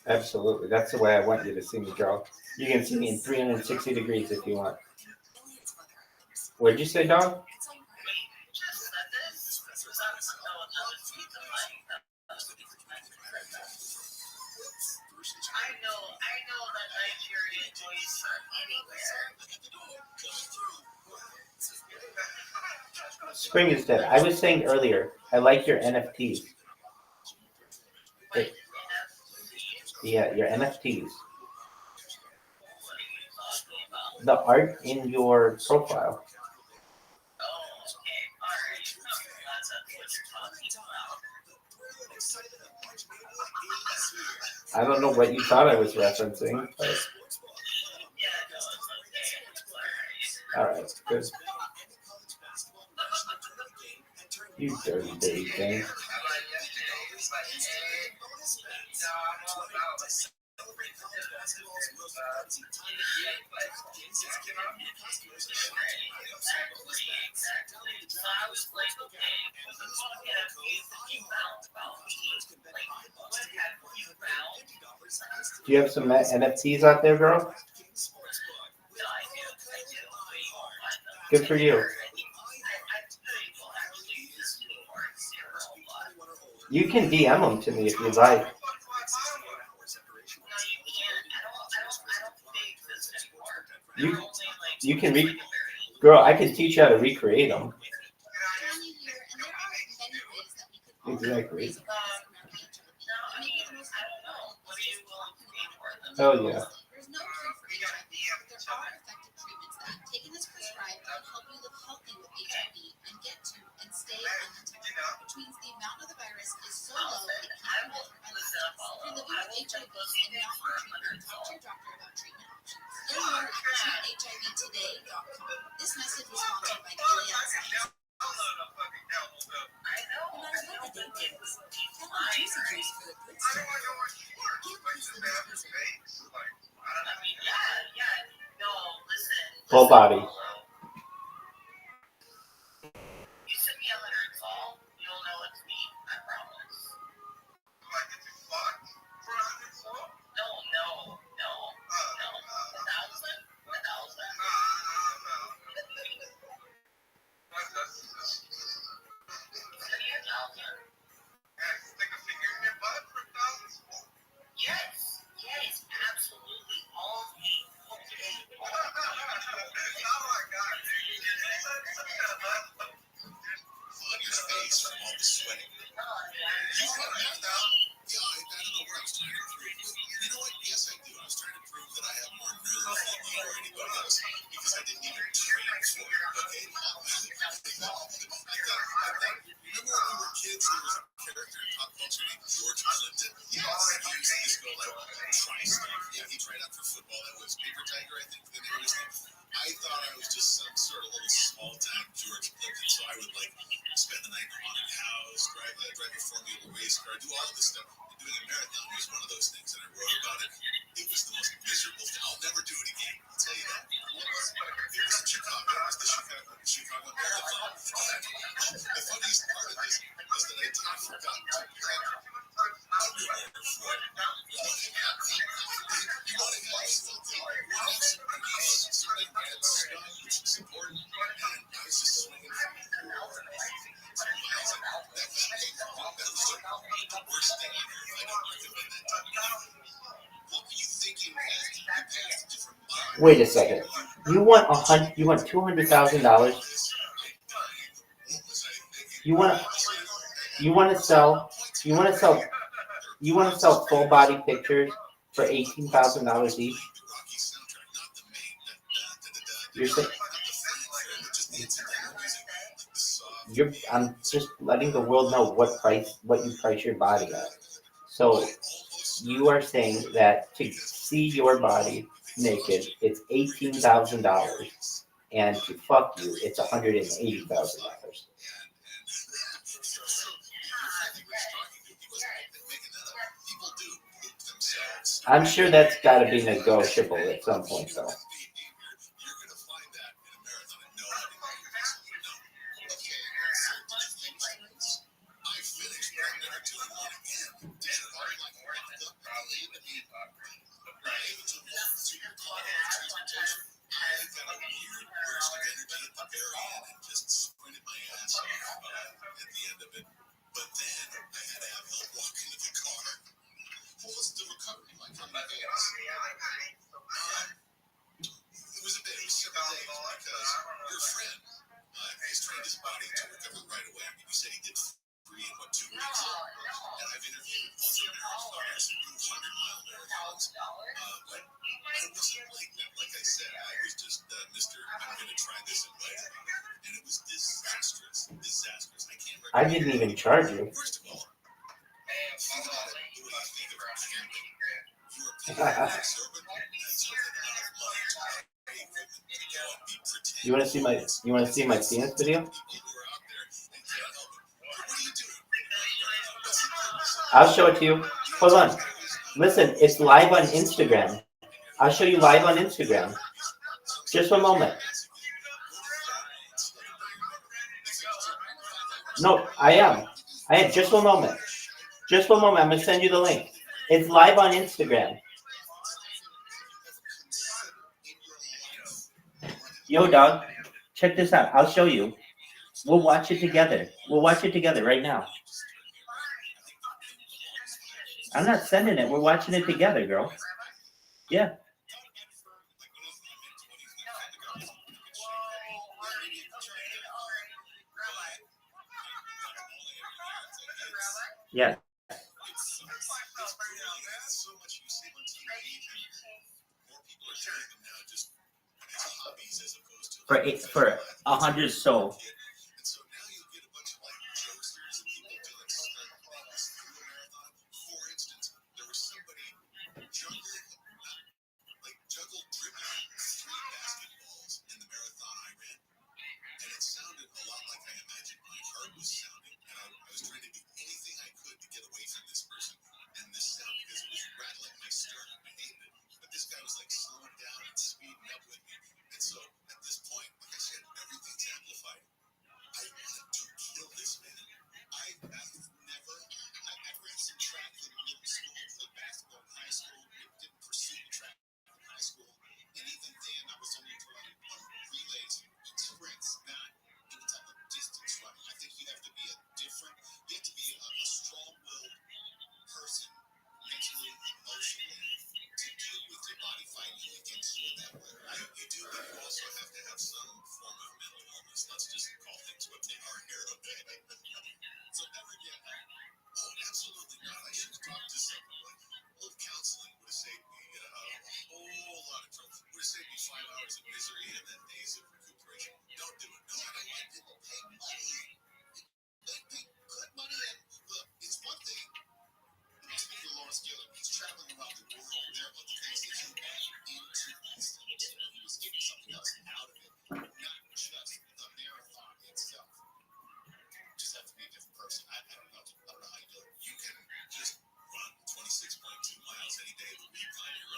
Absolutely. That's the way I want you to see me, girl. You can see me in 360 degrees if you want. What'd you say, dog? Spring is Dead. I was saying earlier, I like your NFTs. Yeah, your NFTs. The art in your profile. I don't know what you thought I was referencing, but all right, good. You dirty baby thing. Do you have some NFTs out there, girl? Good for you. You can DM them to me if you'd like. You can girl, I can teach you how to recreate them. Exactly. Oh yeah. Taking this prescribed can help you live healthy with HIV and get to and stay undetected, which means the amount of the virus is so low it can't be measured by labs. If you're living with HIV and not on treatment, talk to your doctor about treatment options. Learn more at treathivtoday.com. This message was sponsored by Gilead Sciences. No matter what the day is, tell them juicy juice for the good stuff. Full body. You send me a letter, it's all. You'll know it's me, I promise. George Clinton. Yes, he used this go like try stuff. Yeah, he tried out for football. That was Paper Tiger, I think. The name of his thing. I thought I was just some sort of little small time George Clinton, so I would like spend the night in a haunted house, drive a Formula race car, do all of this stuff. And doing a marathon was one of those things, and I wrote about it. It was the most miserable thing. I'll never do it again. I'll tell you that. It was in Chicago. It was the Chicago Marathon. The funniest part of this was that I forgot to pack underwear for it. You want to have something, you want to have some grease, something that stuff, which is important, and I was just swinging from the floor. It's amazing. That was the worst thing on earth. I don't recommend that to anyone. What were you thinking as you passed different miles? Wait a second. You want $200,000? You want to sell full body pictures for $18,000 each? You're saying I'm just letting the world know what you price your body at. So you are saying that to see your body naked, it's $18,000, and to fuck you, it's $180,000. I'm sure that's got to be negotiable at some point, though. I didn't even charge you. You want to see my penis video? I'll show it to you. Hold on. Listen, it's live on Instagram. I'll show you live on Instagram. Just a moment. No, I am. Just one moment. Just one moment. I'm going to send you the link. It's live on Instagram. Yo, dog. Check this out. I'll show you. We'll watch it together. We'll watch it together right now. I'm not sending it. We're watching it together, girl. Yeah. Yeah. For 100 so.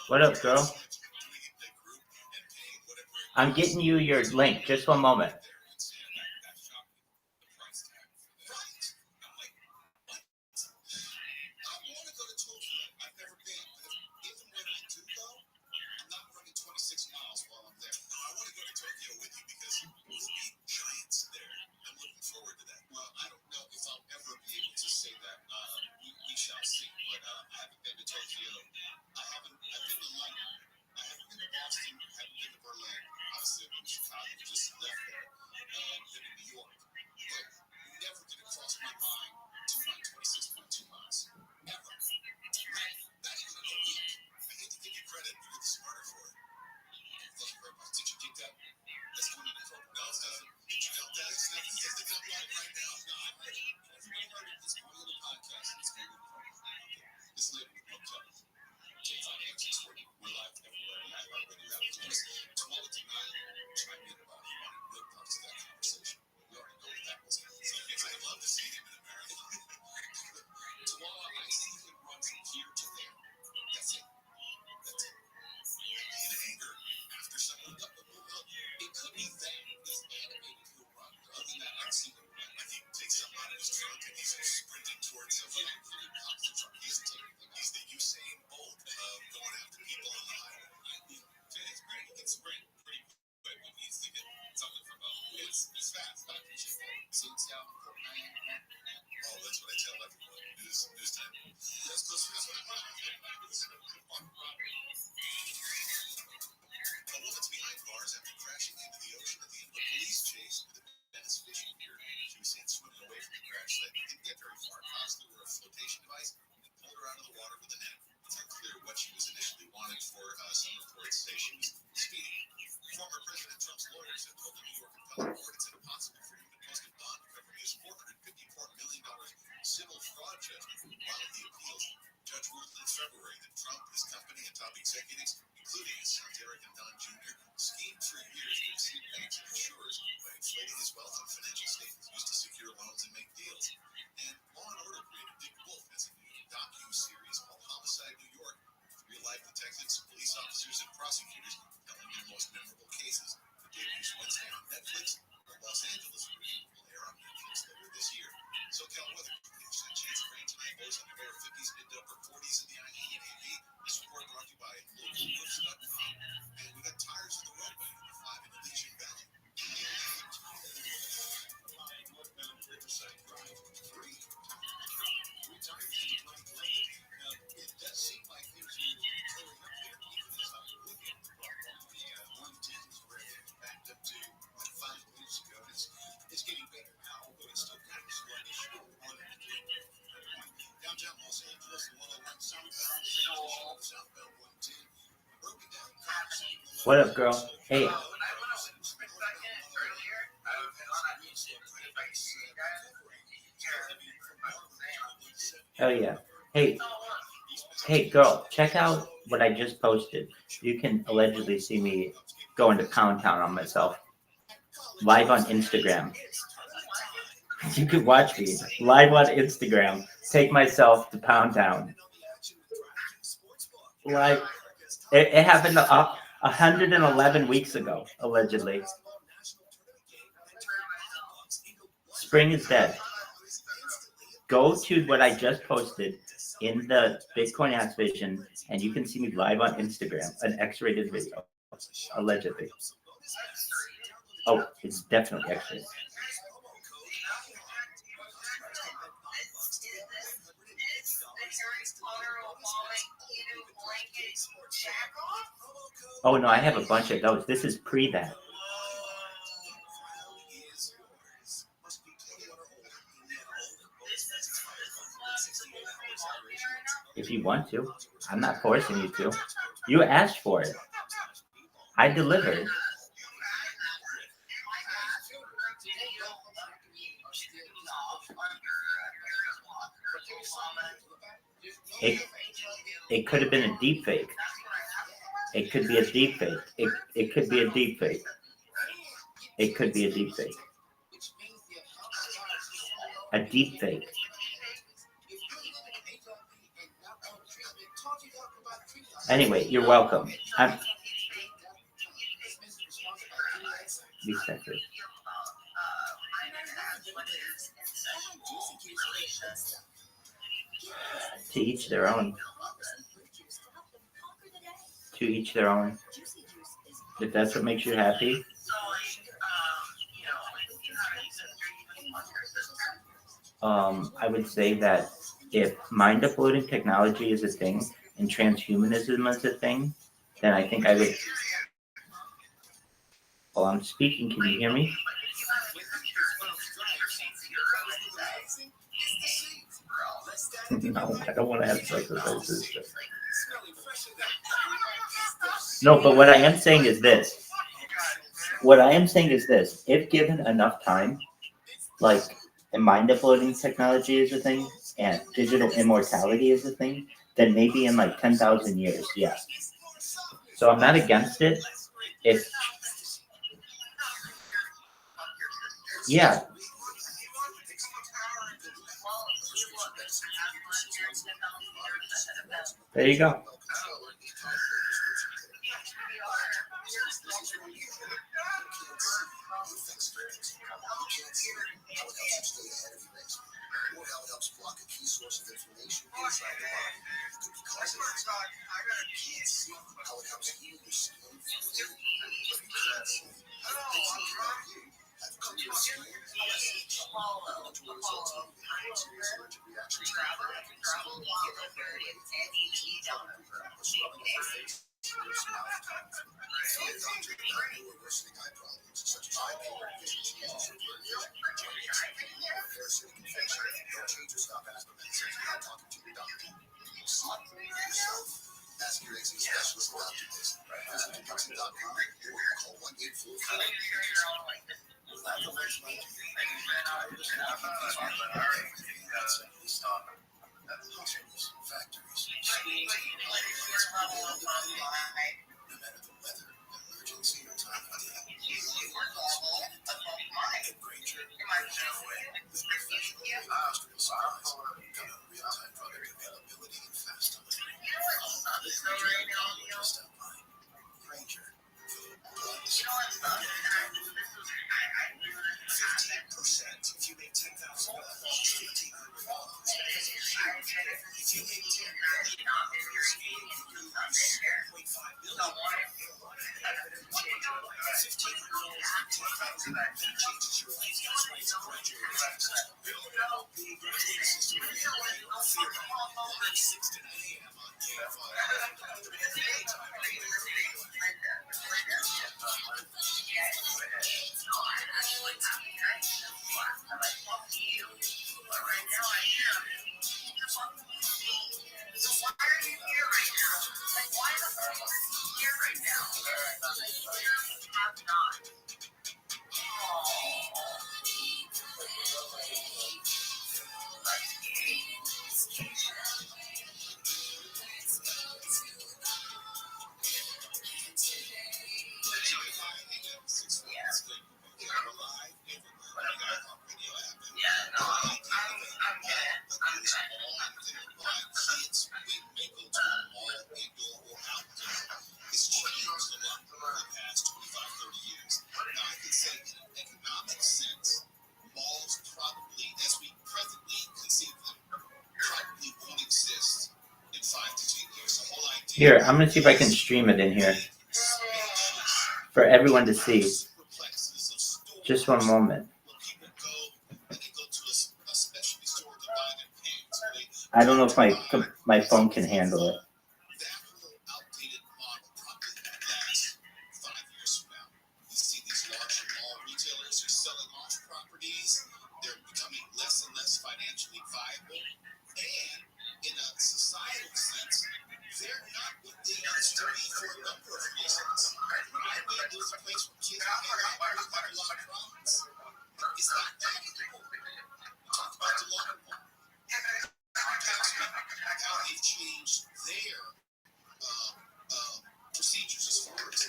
What up, girl? I'm getting you your link. Just one moment. What up, girl? Hey. Oh yeah. Hey, girl. Check out what I just posted. You can allegedly see me going to Pound Town on myself, live on Instagram. You can watch me live on Instagram. Take myself to Pound Town. Like it happened 111 weeks ago, allegedly. Spring is dead. Go to what I just posted in the Bitcoin Ass Vision, and you can see me live on Instagram, an X-rated video, allegedly. Oh, it's definitely X-rated. Oh no, I have a bunch of those. This is pre that. If you want to. I'm not forcing you to. You asked for it. I delivered. It could have been a deep fake. It could be a deep fake. It could be a deep fake. It could be a deep fake. A deep fake. Anyway, you're welcome. Be separate. To each their own. To each their own. If that's what makes you happy. I would say that if mind uploading technology is a thing and transhumanism is a thing, then I think I would. While I'm speaking, can you hear me? No, I don't want to have sex with my sister. No, but what I am saying is this. If given enough time, like, and mind uploading technology is a thing, and digital immortality is a thing, then maybe in like 10,000 years, yeah. So I'm not against it. It's, yeah. There you go. Here, I'm going to see if I can stream it in here for everyone to see. Just one moment. I don't know if my phone can handle it. how they've changed their procedures as far as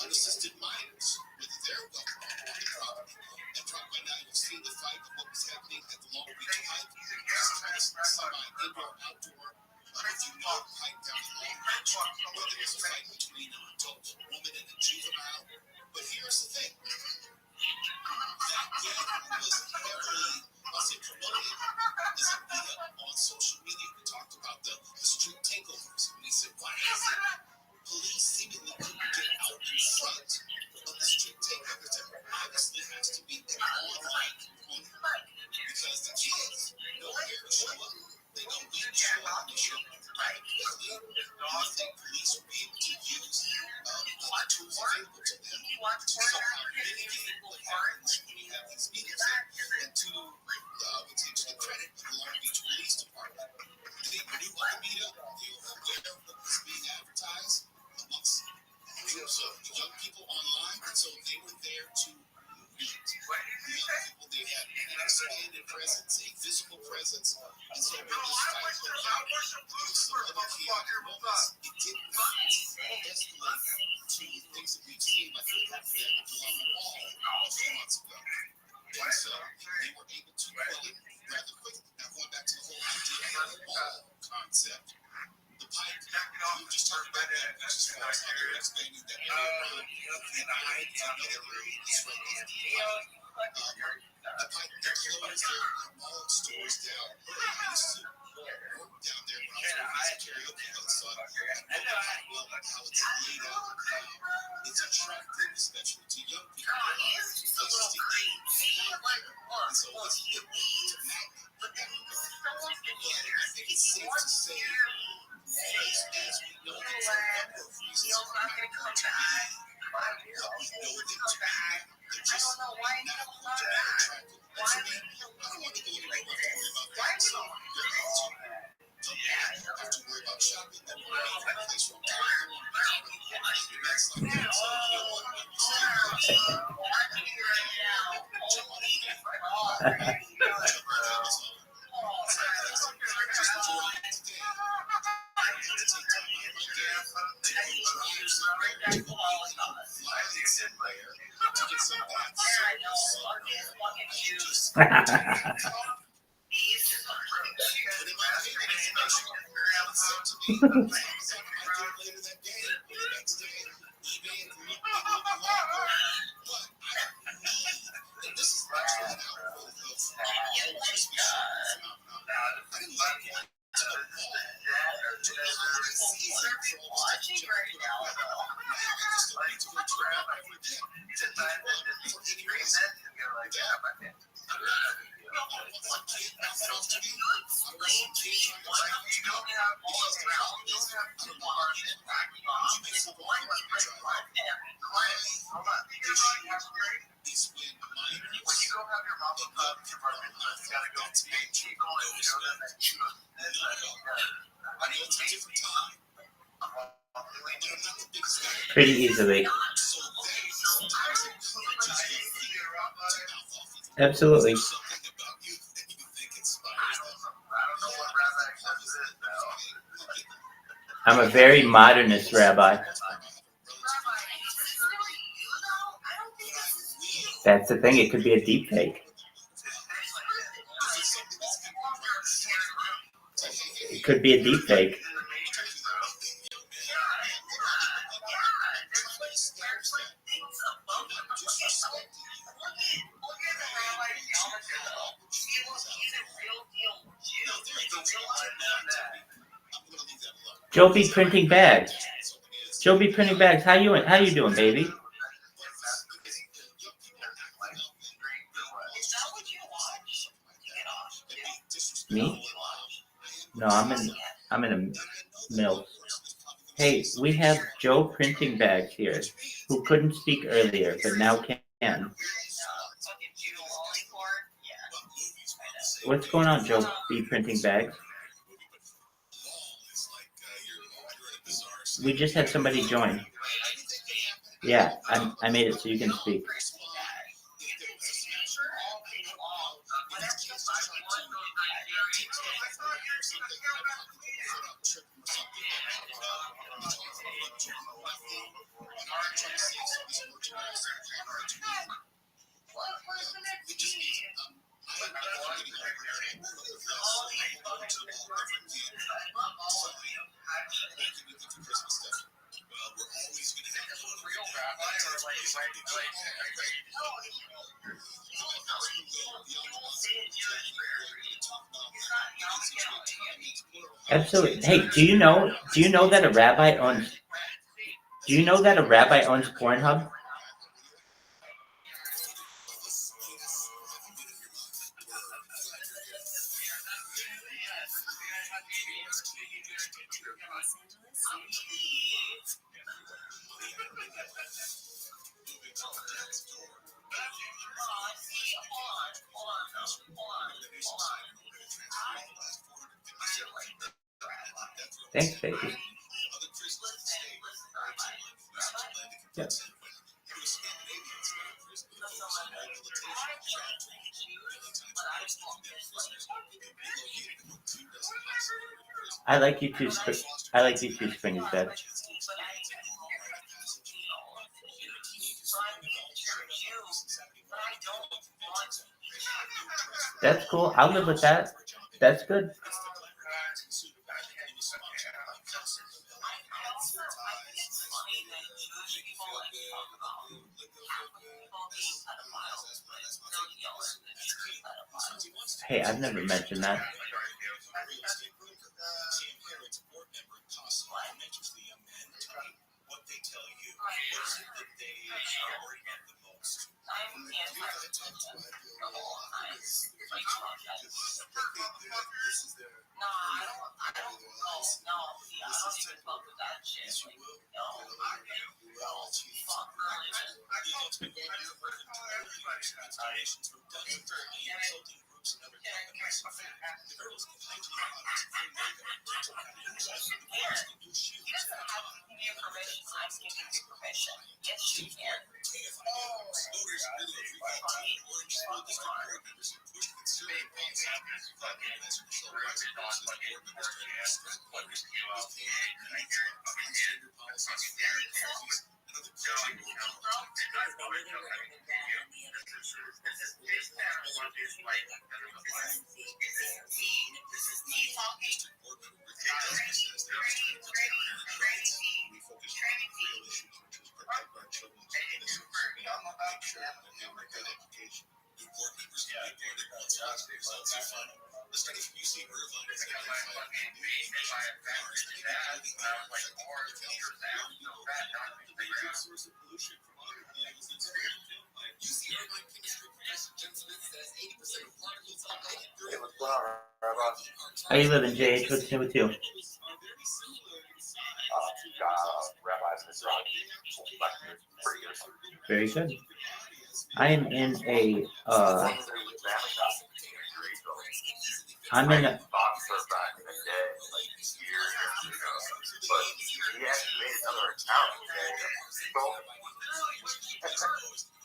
unassisted minors, whether they're welcome on the property. And probably by now you've seen the fight of what was happening at the Long Beach Hike, which is kind of semi-indoor, outdoor. If you know hike down in Long Beach, where there was a fight between an adult woman and a juvenile. But here's the thing. That game was heavily, I'll say, promoted as a beat up on social media. We talked about the street takeovers, and we said, why is it police seemingly couldn't get out in front of the street takeovers? There obviously has to be an online component because the kids know where to show up. They know when to show up. They show up quickly. And I think police will be able to use the tools available to them to somehow mitigate what happens when you have these meetings. And to the credit of the Long Beach Police Department, they knew what the meetup, they were aware of what was being advertised amongst groups of young people online, and so they were there to meet the young people. They had an expanded presence, a visible presence, and so when this fight broke out, there was some other chaotic moments. It did not escalate to things that we've seen, like what happened at the Wall a few months ago. And so they were able to quell it rather quickly. Now going back to the whole idea of the wall concept, the pipe, we just talked about that, which is far as how they're expanding that area around the night to other areas right there. The pipe, they closed their mall stores down. I used to work down there when I was working as a karaoke host, so I know how it's laid out. It's attractive, especially to young people. And so it's a magnet. But I think it's safe to say, as we know that for a number of reasons, are not going to come to be what we know them to be. They're just not going to be attractive. And to me, I don't want to go anywhere where I have to worry about that. So they're going to have to worry about shopping. They're going to have a place for them. That's like that. So you know what? Pretty easily. Absolutely. I'm a very modernist rabbi. That's the thing, it could be a deep fake. It could be a deep fake. Joe be printing bags. Joe be printing bags. How you doing, baby? Me? No, I'm in a mill. Hey, we have Joe printing bags here, who couldn't speak earlier, but now can. What's going on, Joe? Be printing bags? We just had somebody join. Yeah, I made it so you can speak. Absolutely. Hey, do you know that a rabbi owns Pornhub? Thanks, baby. Yep. I like you too, Springy said. That's cool. I'll live with that. That's good. Hey, I've never mentioned that. How you living, JH? What's new with you? Very good. I am in a I'm in a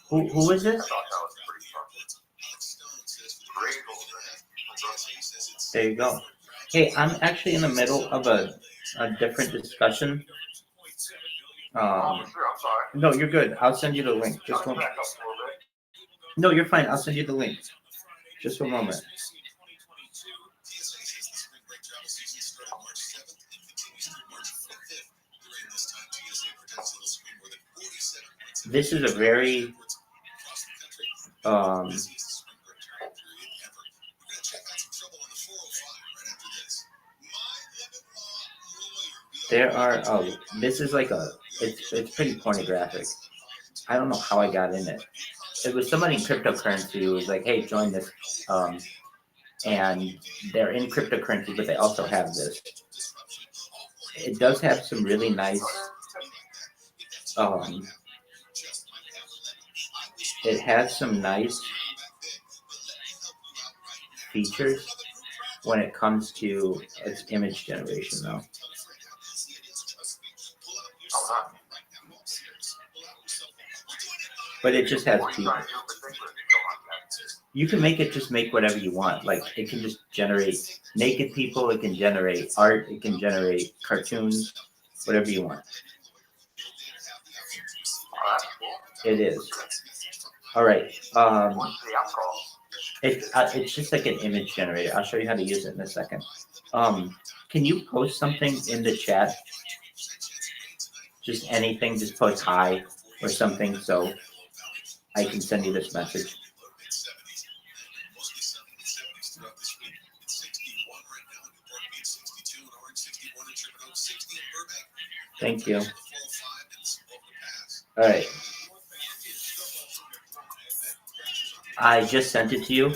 Who is this? There you go. Hey, I'm actually in the middle of a different discussion. No, you're good. I'll send you the link. Just one. No, you're fine. I'll send you the link. Just a moment. This is a very there are this is like it's pretty pornographic. I don't know how I got in it. It was somebody in cryptocurrency who was like, hey, join this, and they're in cryptocurrency, but they also have this. It does have some really nice it has some nice features when it comes to its image generation, though. But it just has people. You can make it just make whatever you want. Like it can just generate naked people. It can generate art. It can generate cartoons, whatever you want. Oh, that's cool. It is. All right. What's the app called? It's just like an image generator. I'll show you how to use it in a second. Can you post something in the chat? Just anything. Just post hi or something so I can send you this message. Thank you. All right. I just sent it to you.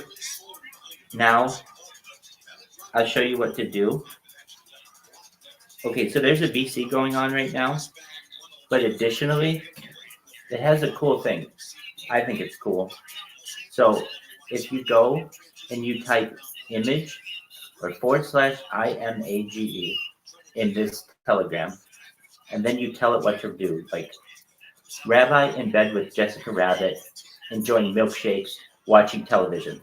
Now, I'll show you what to do. Okay, so there's a VC going on right now. But additionally, it has a cool thing. I think it's cool. So if you go and you type image or /IMAGE in this Telegram, and then you tell it what to do, like Rabbi in bed with Jessica Rabbit, enjoying milkshakes, watching television.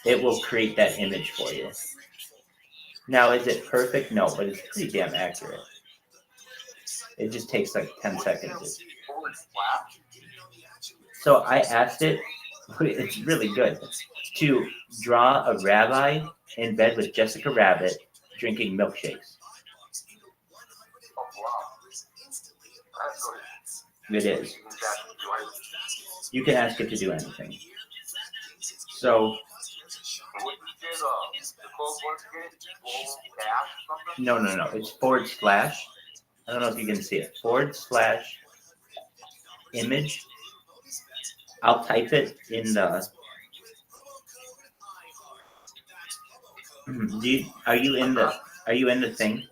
It will create that image for you. Now, is it perfect? No, but it's pretty damn accurate. It just takes like 10 seconds. So I asked it, it's really good, to draw a rabbi in bed with Jessica Rabbit drinking milkshakes. Oh, wow. That's good. It is. You can ask it to do anything. So, no. It's /. I don't know if you can see it. /image. I'll type it in the. Are you in the thing?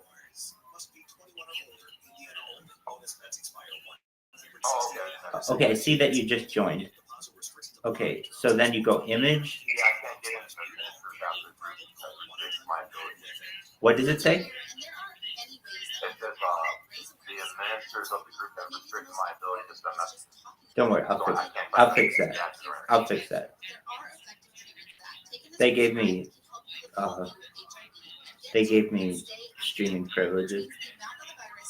Okay, I see that you just joined. Okay, so then you go image. Yeah, I can't get into my ability. What does it say? It says the administrators of the group have restricted my ability to send messages. Don't worry, I'll fix that. I'll fix that. They gave me streaming privileges.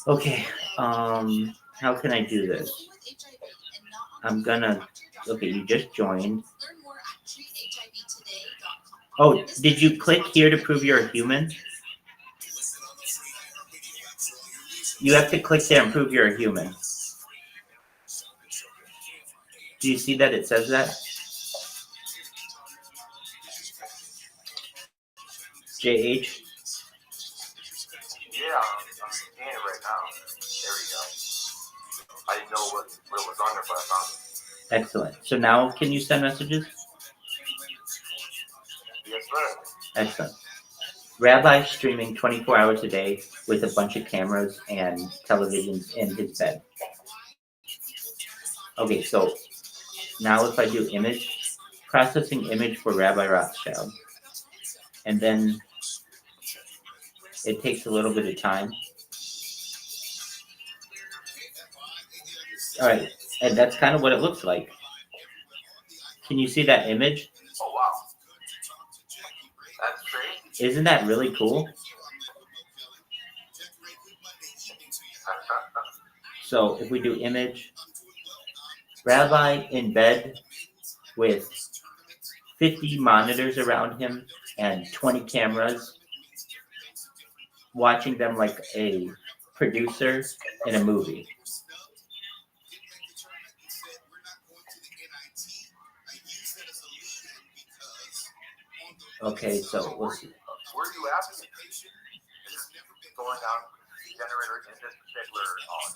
Okay, how can I do this? Okay, you just joined. Oh, did you click here to prove you're a human? You have to click there and prove you're a human. Do you see that it says that? JH? Yeah, I'm seeing it right now. There we go. I didn't know what it was on there, but I found it. Excellent. So now can you send messages? Yes, sir. Excellent. Rabbi streaming 24 hours a day with a bunch of cameras and televisions in his bed. Okay, so now if I do image, processing image for Rabbi Rothschild, and then it takes a little bit of time. All right, and that's kind of what it looks like. Can you see that image? Oh, wow. That's great. Isn't that really cool? So if we do image, Rabbi in bed with 50 monitors around him and 20 cameras, watching them like a producer in a movie. Okay, so we'll see. Where are you asking? Is it going down generator in this particular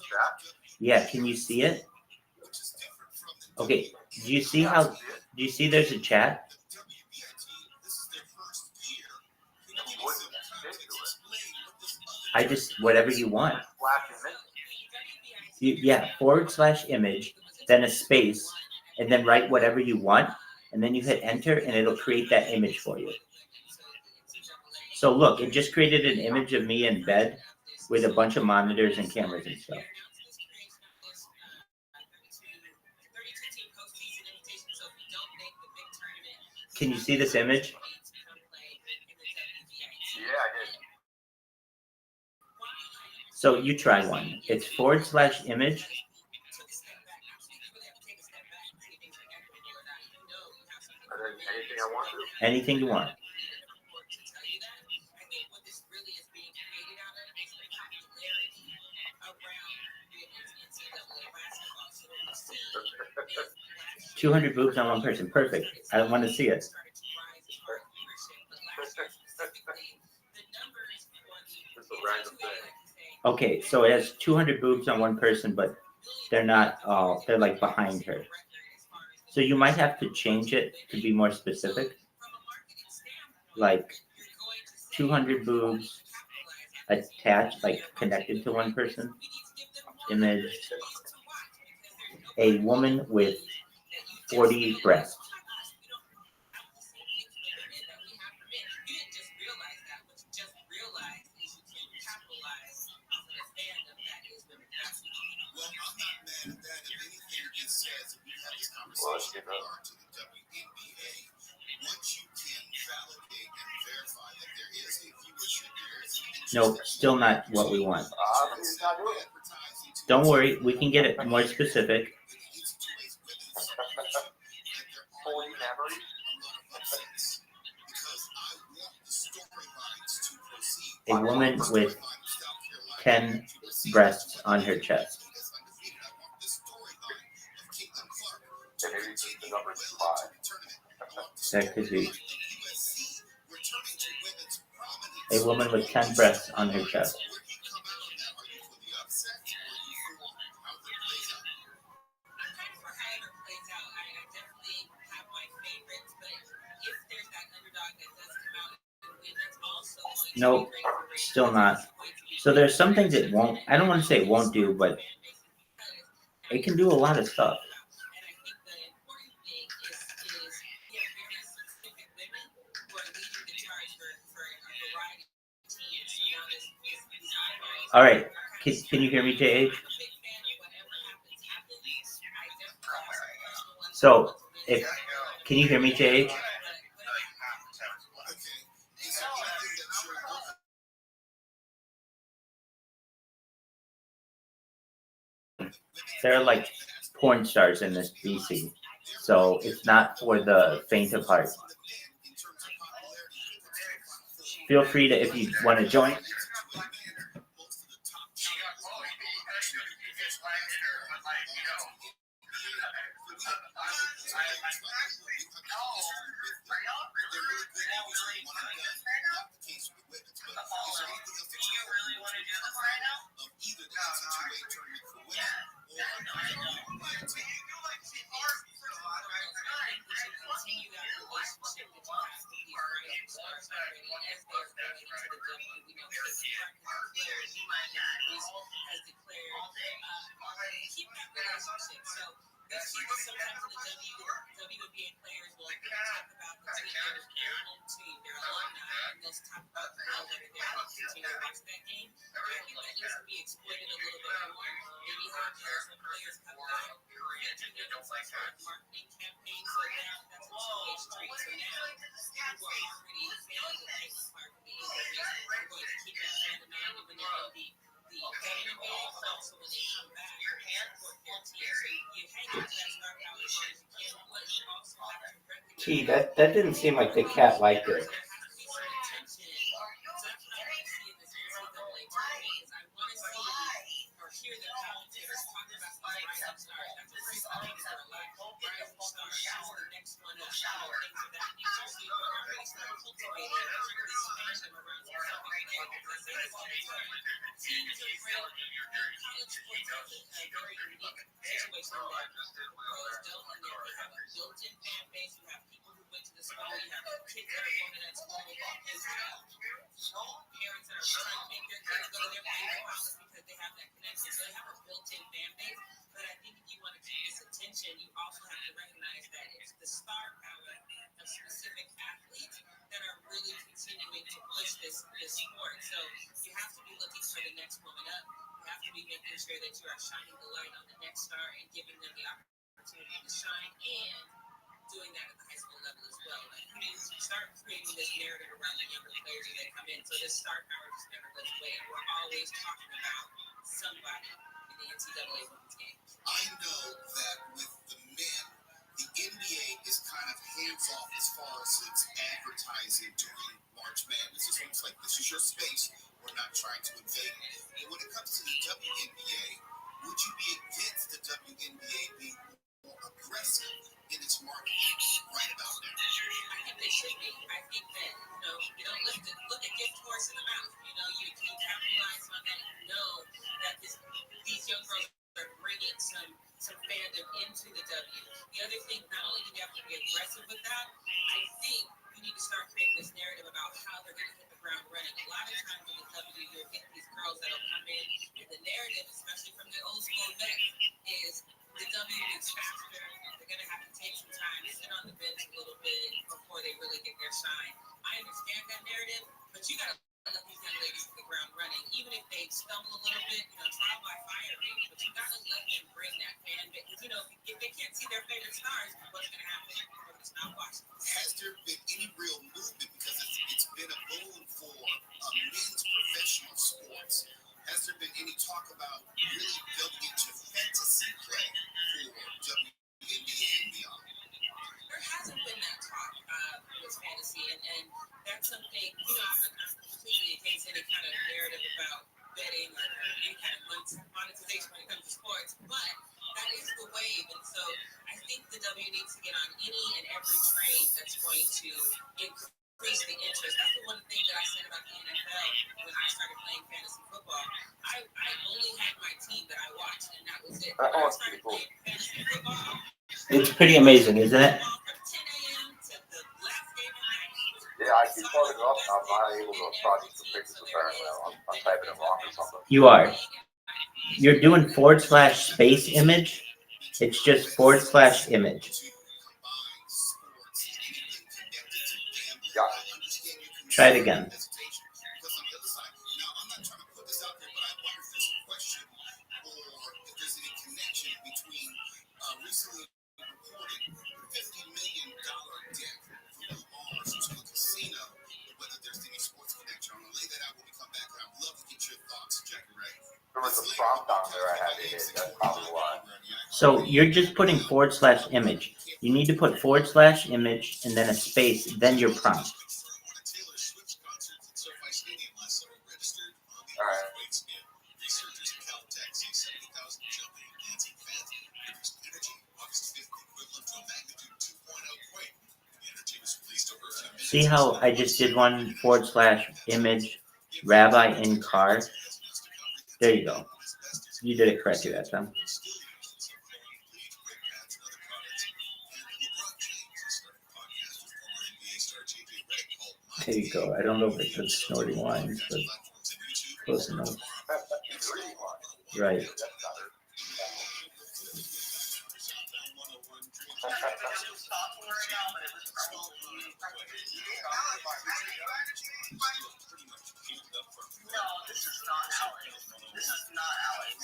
chat? Yeah, can you see it? Okay, do you see there's a chat? I just, whatever you want. Yeah, /image, then a space, and then write whatever you want, and then you hit enter, and it'll create that image for you. So look, it just created an image of me in bed with a bunch of monitors and cameras and stuff. Can you see this image? Yeah, I did. So you try one. It's /image. Anything I want to. Anything you want. $200 boobs on one person. Perfect. I want to see it. Just a random thing. Okay, so it has 200 boobs on one person, but they're not all, they're like behind her. So you might have to change it to be more specific. Like 200 boobs attached, like connected to one person. Image. A woman with 40 breasts. Well, let's get up. No, still not what we want. He's not doing it. Don't worry, we can get it more specific. 40 memories. A woman with 10 breasts on her chest. And maybe just the number 5. That could be. A woman with 10 breasts on her chest. Nope, still not. So there's some things it won't, I don't want to say it won't do, but it can do a lot of stuff. All right, can you hear me, JH? So, can you hear me, JH? There are like porn stars in this BC, so it's not for the faint of heart. Feel free to, if you want to join. Gee, that didn't seem like the cat liked it. doing that at the high school level as well. Like, you need to start creating this narrative around the younger players that come in. So this star power just never goes away. And we're always talking about somebody in the NCAA women's game. I know that with the men, the NBA is kind of hands off as far as its advertising during March Madness. It's almost like this is your space. We're not trying to invade it. But when it comes to the WNBA, would you be against the WNBA being more aggressive in its marketing right about now? I think they should be. I think that, you don't look at gift horse in the mouth. You can capitalize on that. You know that these young girls are bringing some fandom into the W. The other thing, not only do you have to be aggressive with that, I think you need to start creating this narrative about how they're going to hit the ground running. A lot of times in the W, you're getting these girls that'll come in, and the narrative, especially from the old school vet, is the W is faster. They're going to have to take some time, sit on the bench a little bit before they really get their shine. I understand that narrative, but you got to let these young ladies hit the ground running. Even if they stumble a little bit, trial by fire, maybe. But you got to let them bring that fan base. Because, if they can't see their favorite stars, what's going to happen? They're going to stop watching. Has there been any real movement? Because it's been a boom for men's professional sports. Has there been any talk about really building into fantasy play for WNBA and beyond? There hasn't been that talk with fantasy, and that's something, I'm completely against any kind of narrative about betting or any kind of monetization when it comes to sports, but that is the wave, and so I think the W needs to get on any and every train that's going to increase the interest. That's the one thing that I said about the NFL when I started playing fantasy football. I only had my team that I watched, and that was it. When I started playing fantasy football, It's pretty amazing, isn't it? Yeah, I keep pulling it up. I'm not able to process the pictures apparently. I'm typing it wrong or something. You are. You're doing /space image. It's just /image. Yeah. Try it again. There was a prompt on there I had to hit. That's probably why. So you're just putting /image. You need to put /image and then a space, then your prompt. All right. See how I just did one /image rabbi in car? There you go. You did it correctly that time. There you go. I don't know if it's snorting lines, but close enough. Right. No, this is not Alex. This is not Alex.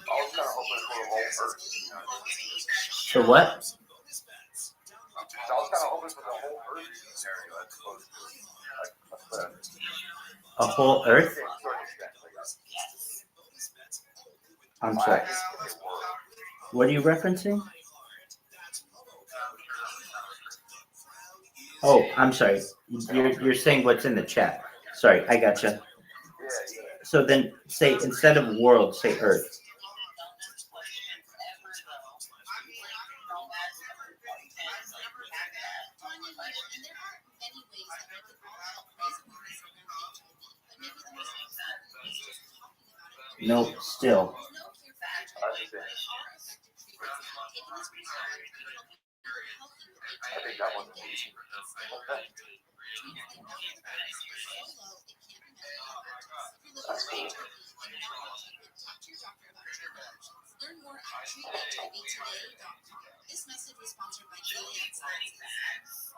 I was kind of hoping for the whole Earth. For what? So I was kind of hoping for the whole Earth scenario as opposed to A whole Earth? I'm sorry. What are you referencing? Oh, I'm sorry. You're saying what's in the chat. Sorry, I gotcha. So then say, instead of world, say Earth. Nope, still. I think that one's easy. That's cool. Learn more at treatmentvtoday.com. This message was sponsored by Gilead Sciences.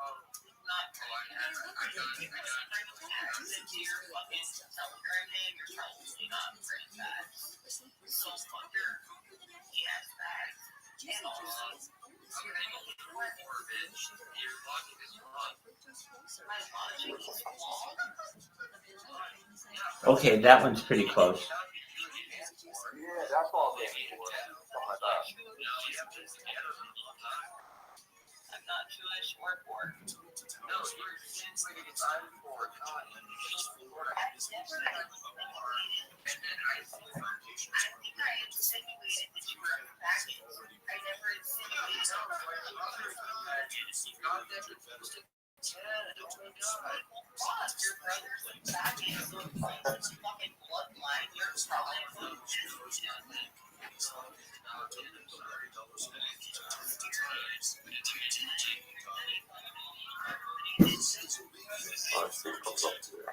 Okay, that one's pretty close. Yeah, that's all game for. Something like that. I'm not Jewish or poor. No, you're translating it. I'm poor. God, I think I insinuated that you were a faggot. I never insinuated that. Oh my God. What? Your brother's a faggot. So it's fucking bloodline. You're probably Let's see what comes up to it.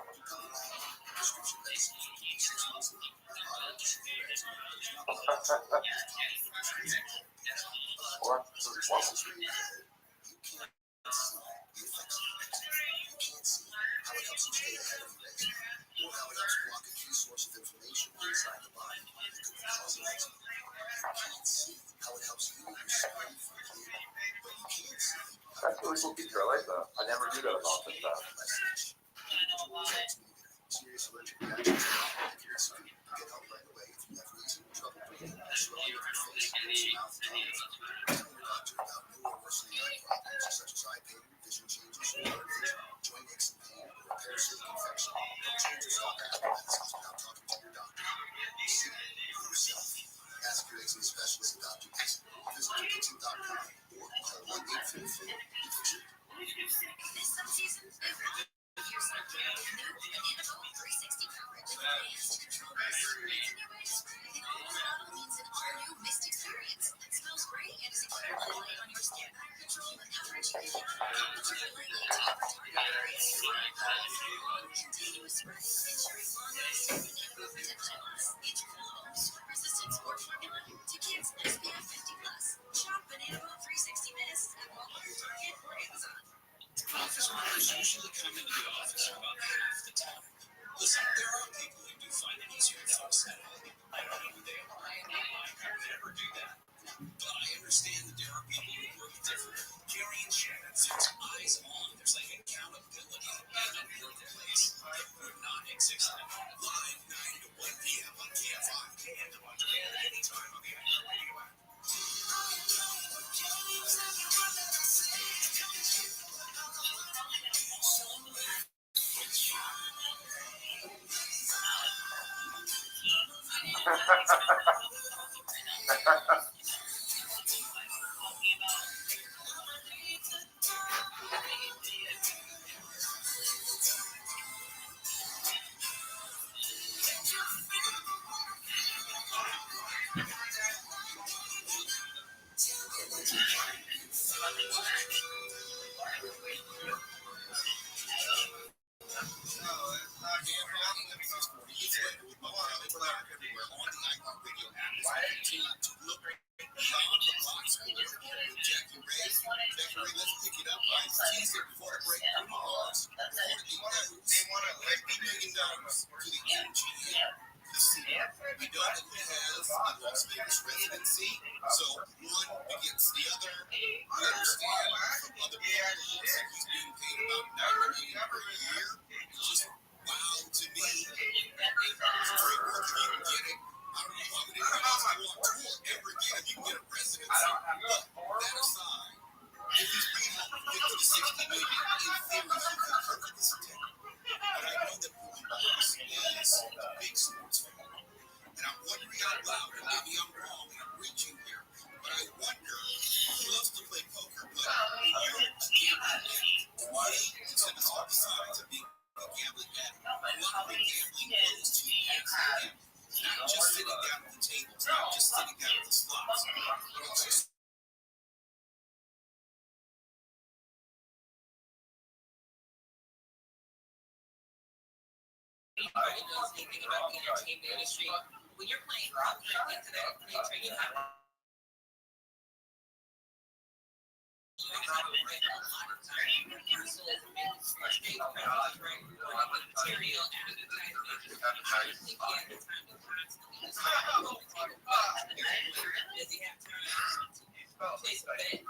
That's really cool feature. I like that. I never knew that about this stuff. not just sitting down at the tables, not just sitting down at the slots, but also Anybody knows anything about the entertainment industry, when you're playing into that theater, you have a lot of time rehearsals, stage preparation, material, advertising. I don't think he has the time to constantly just does he have time to place a bet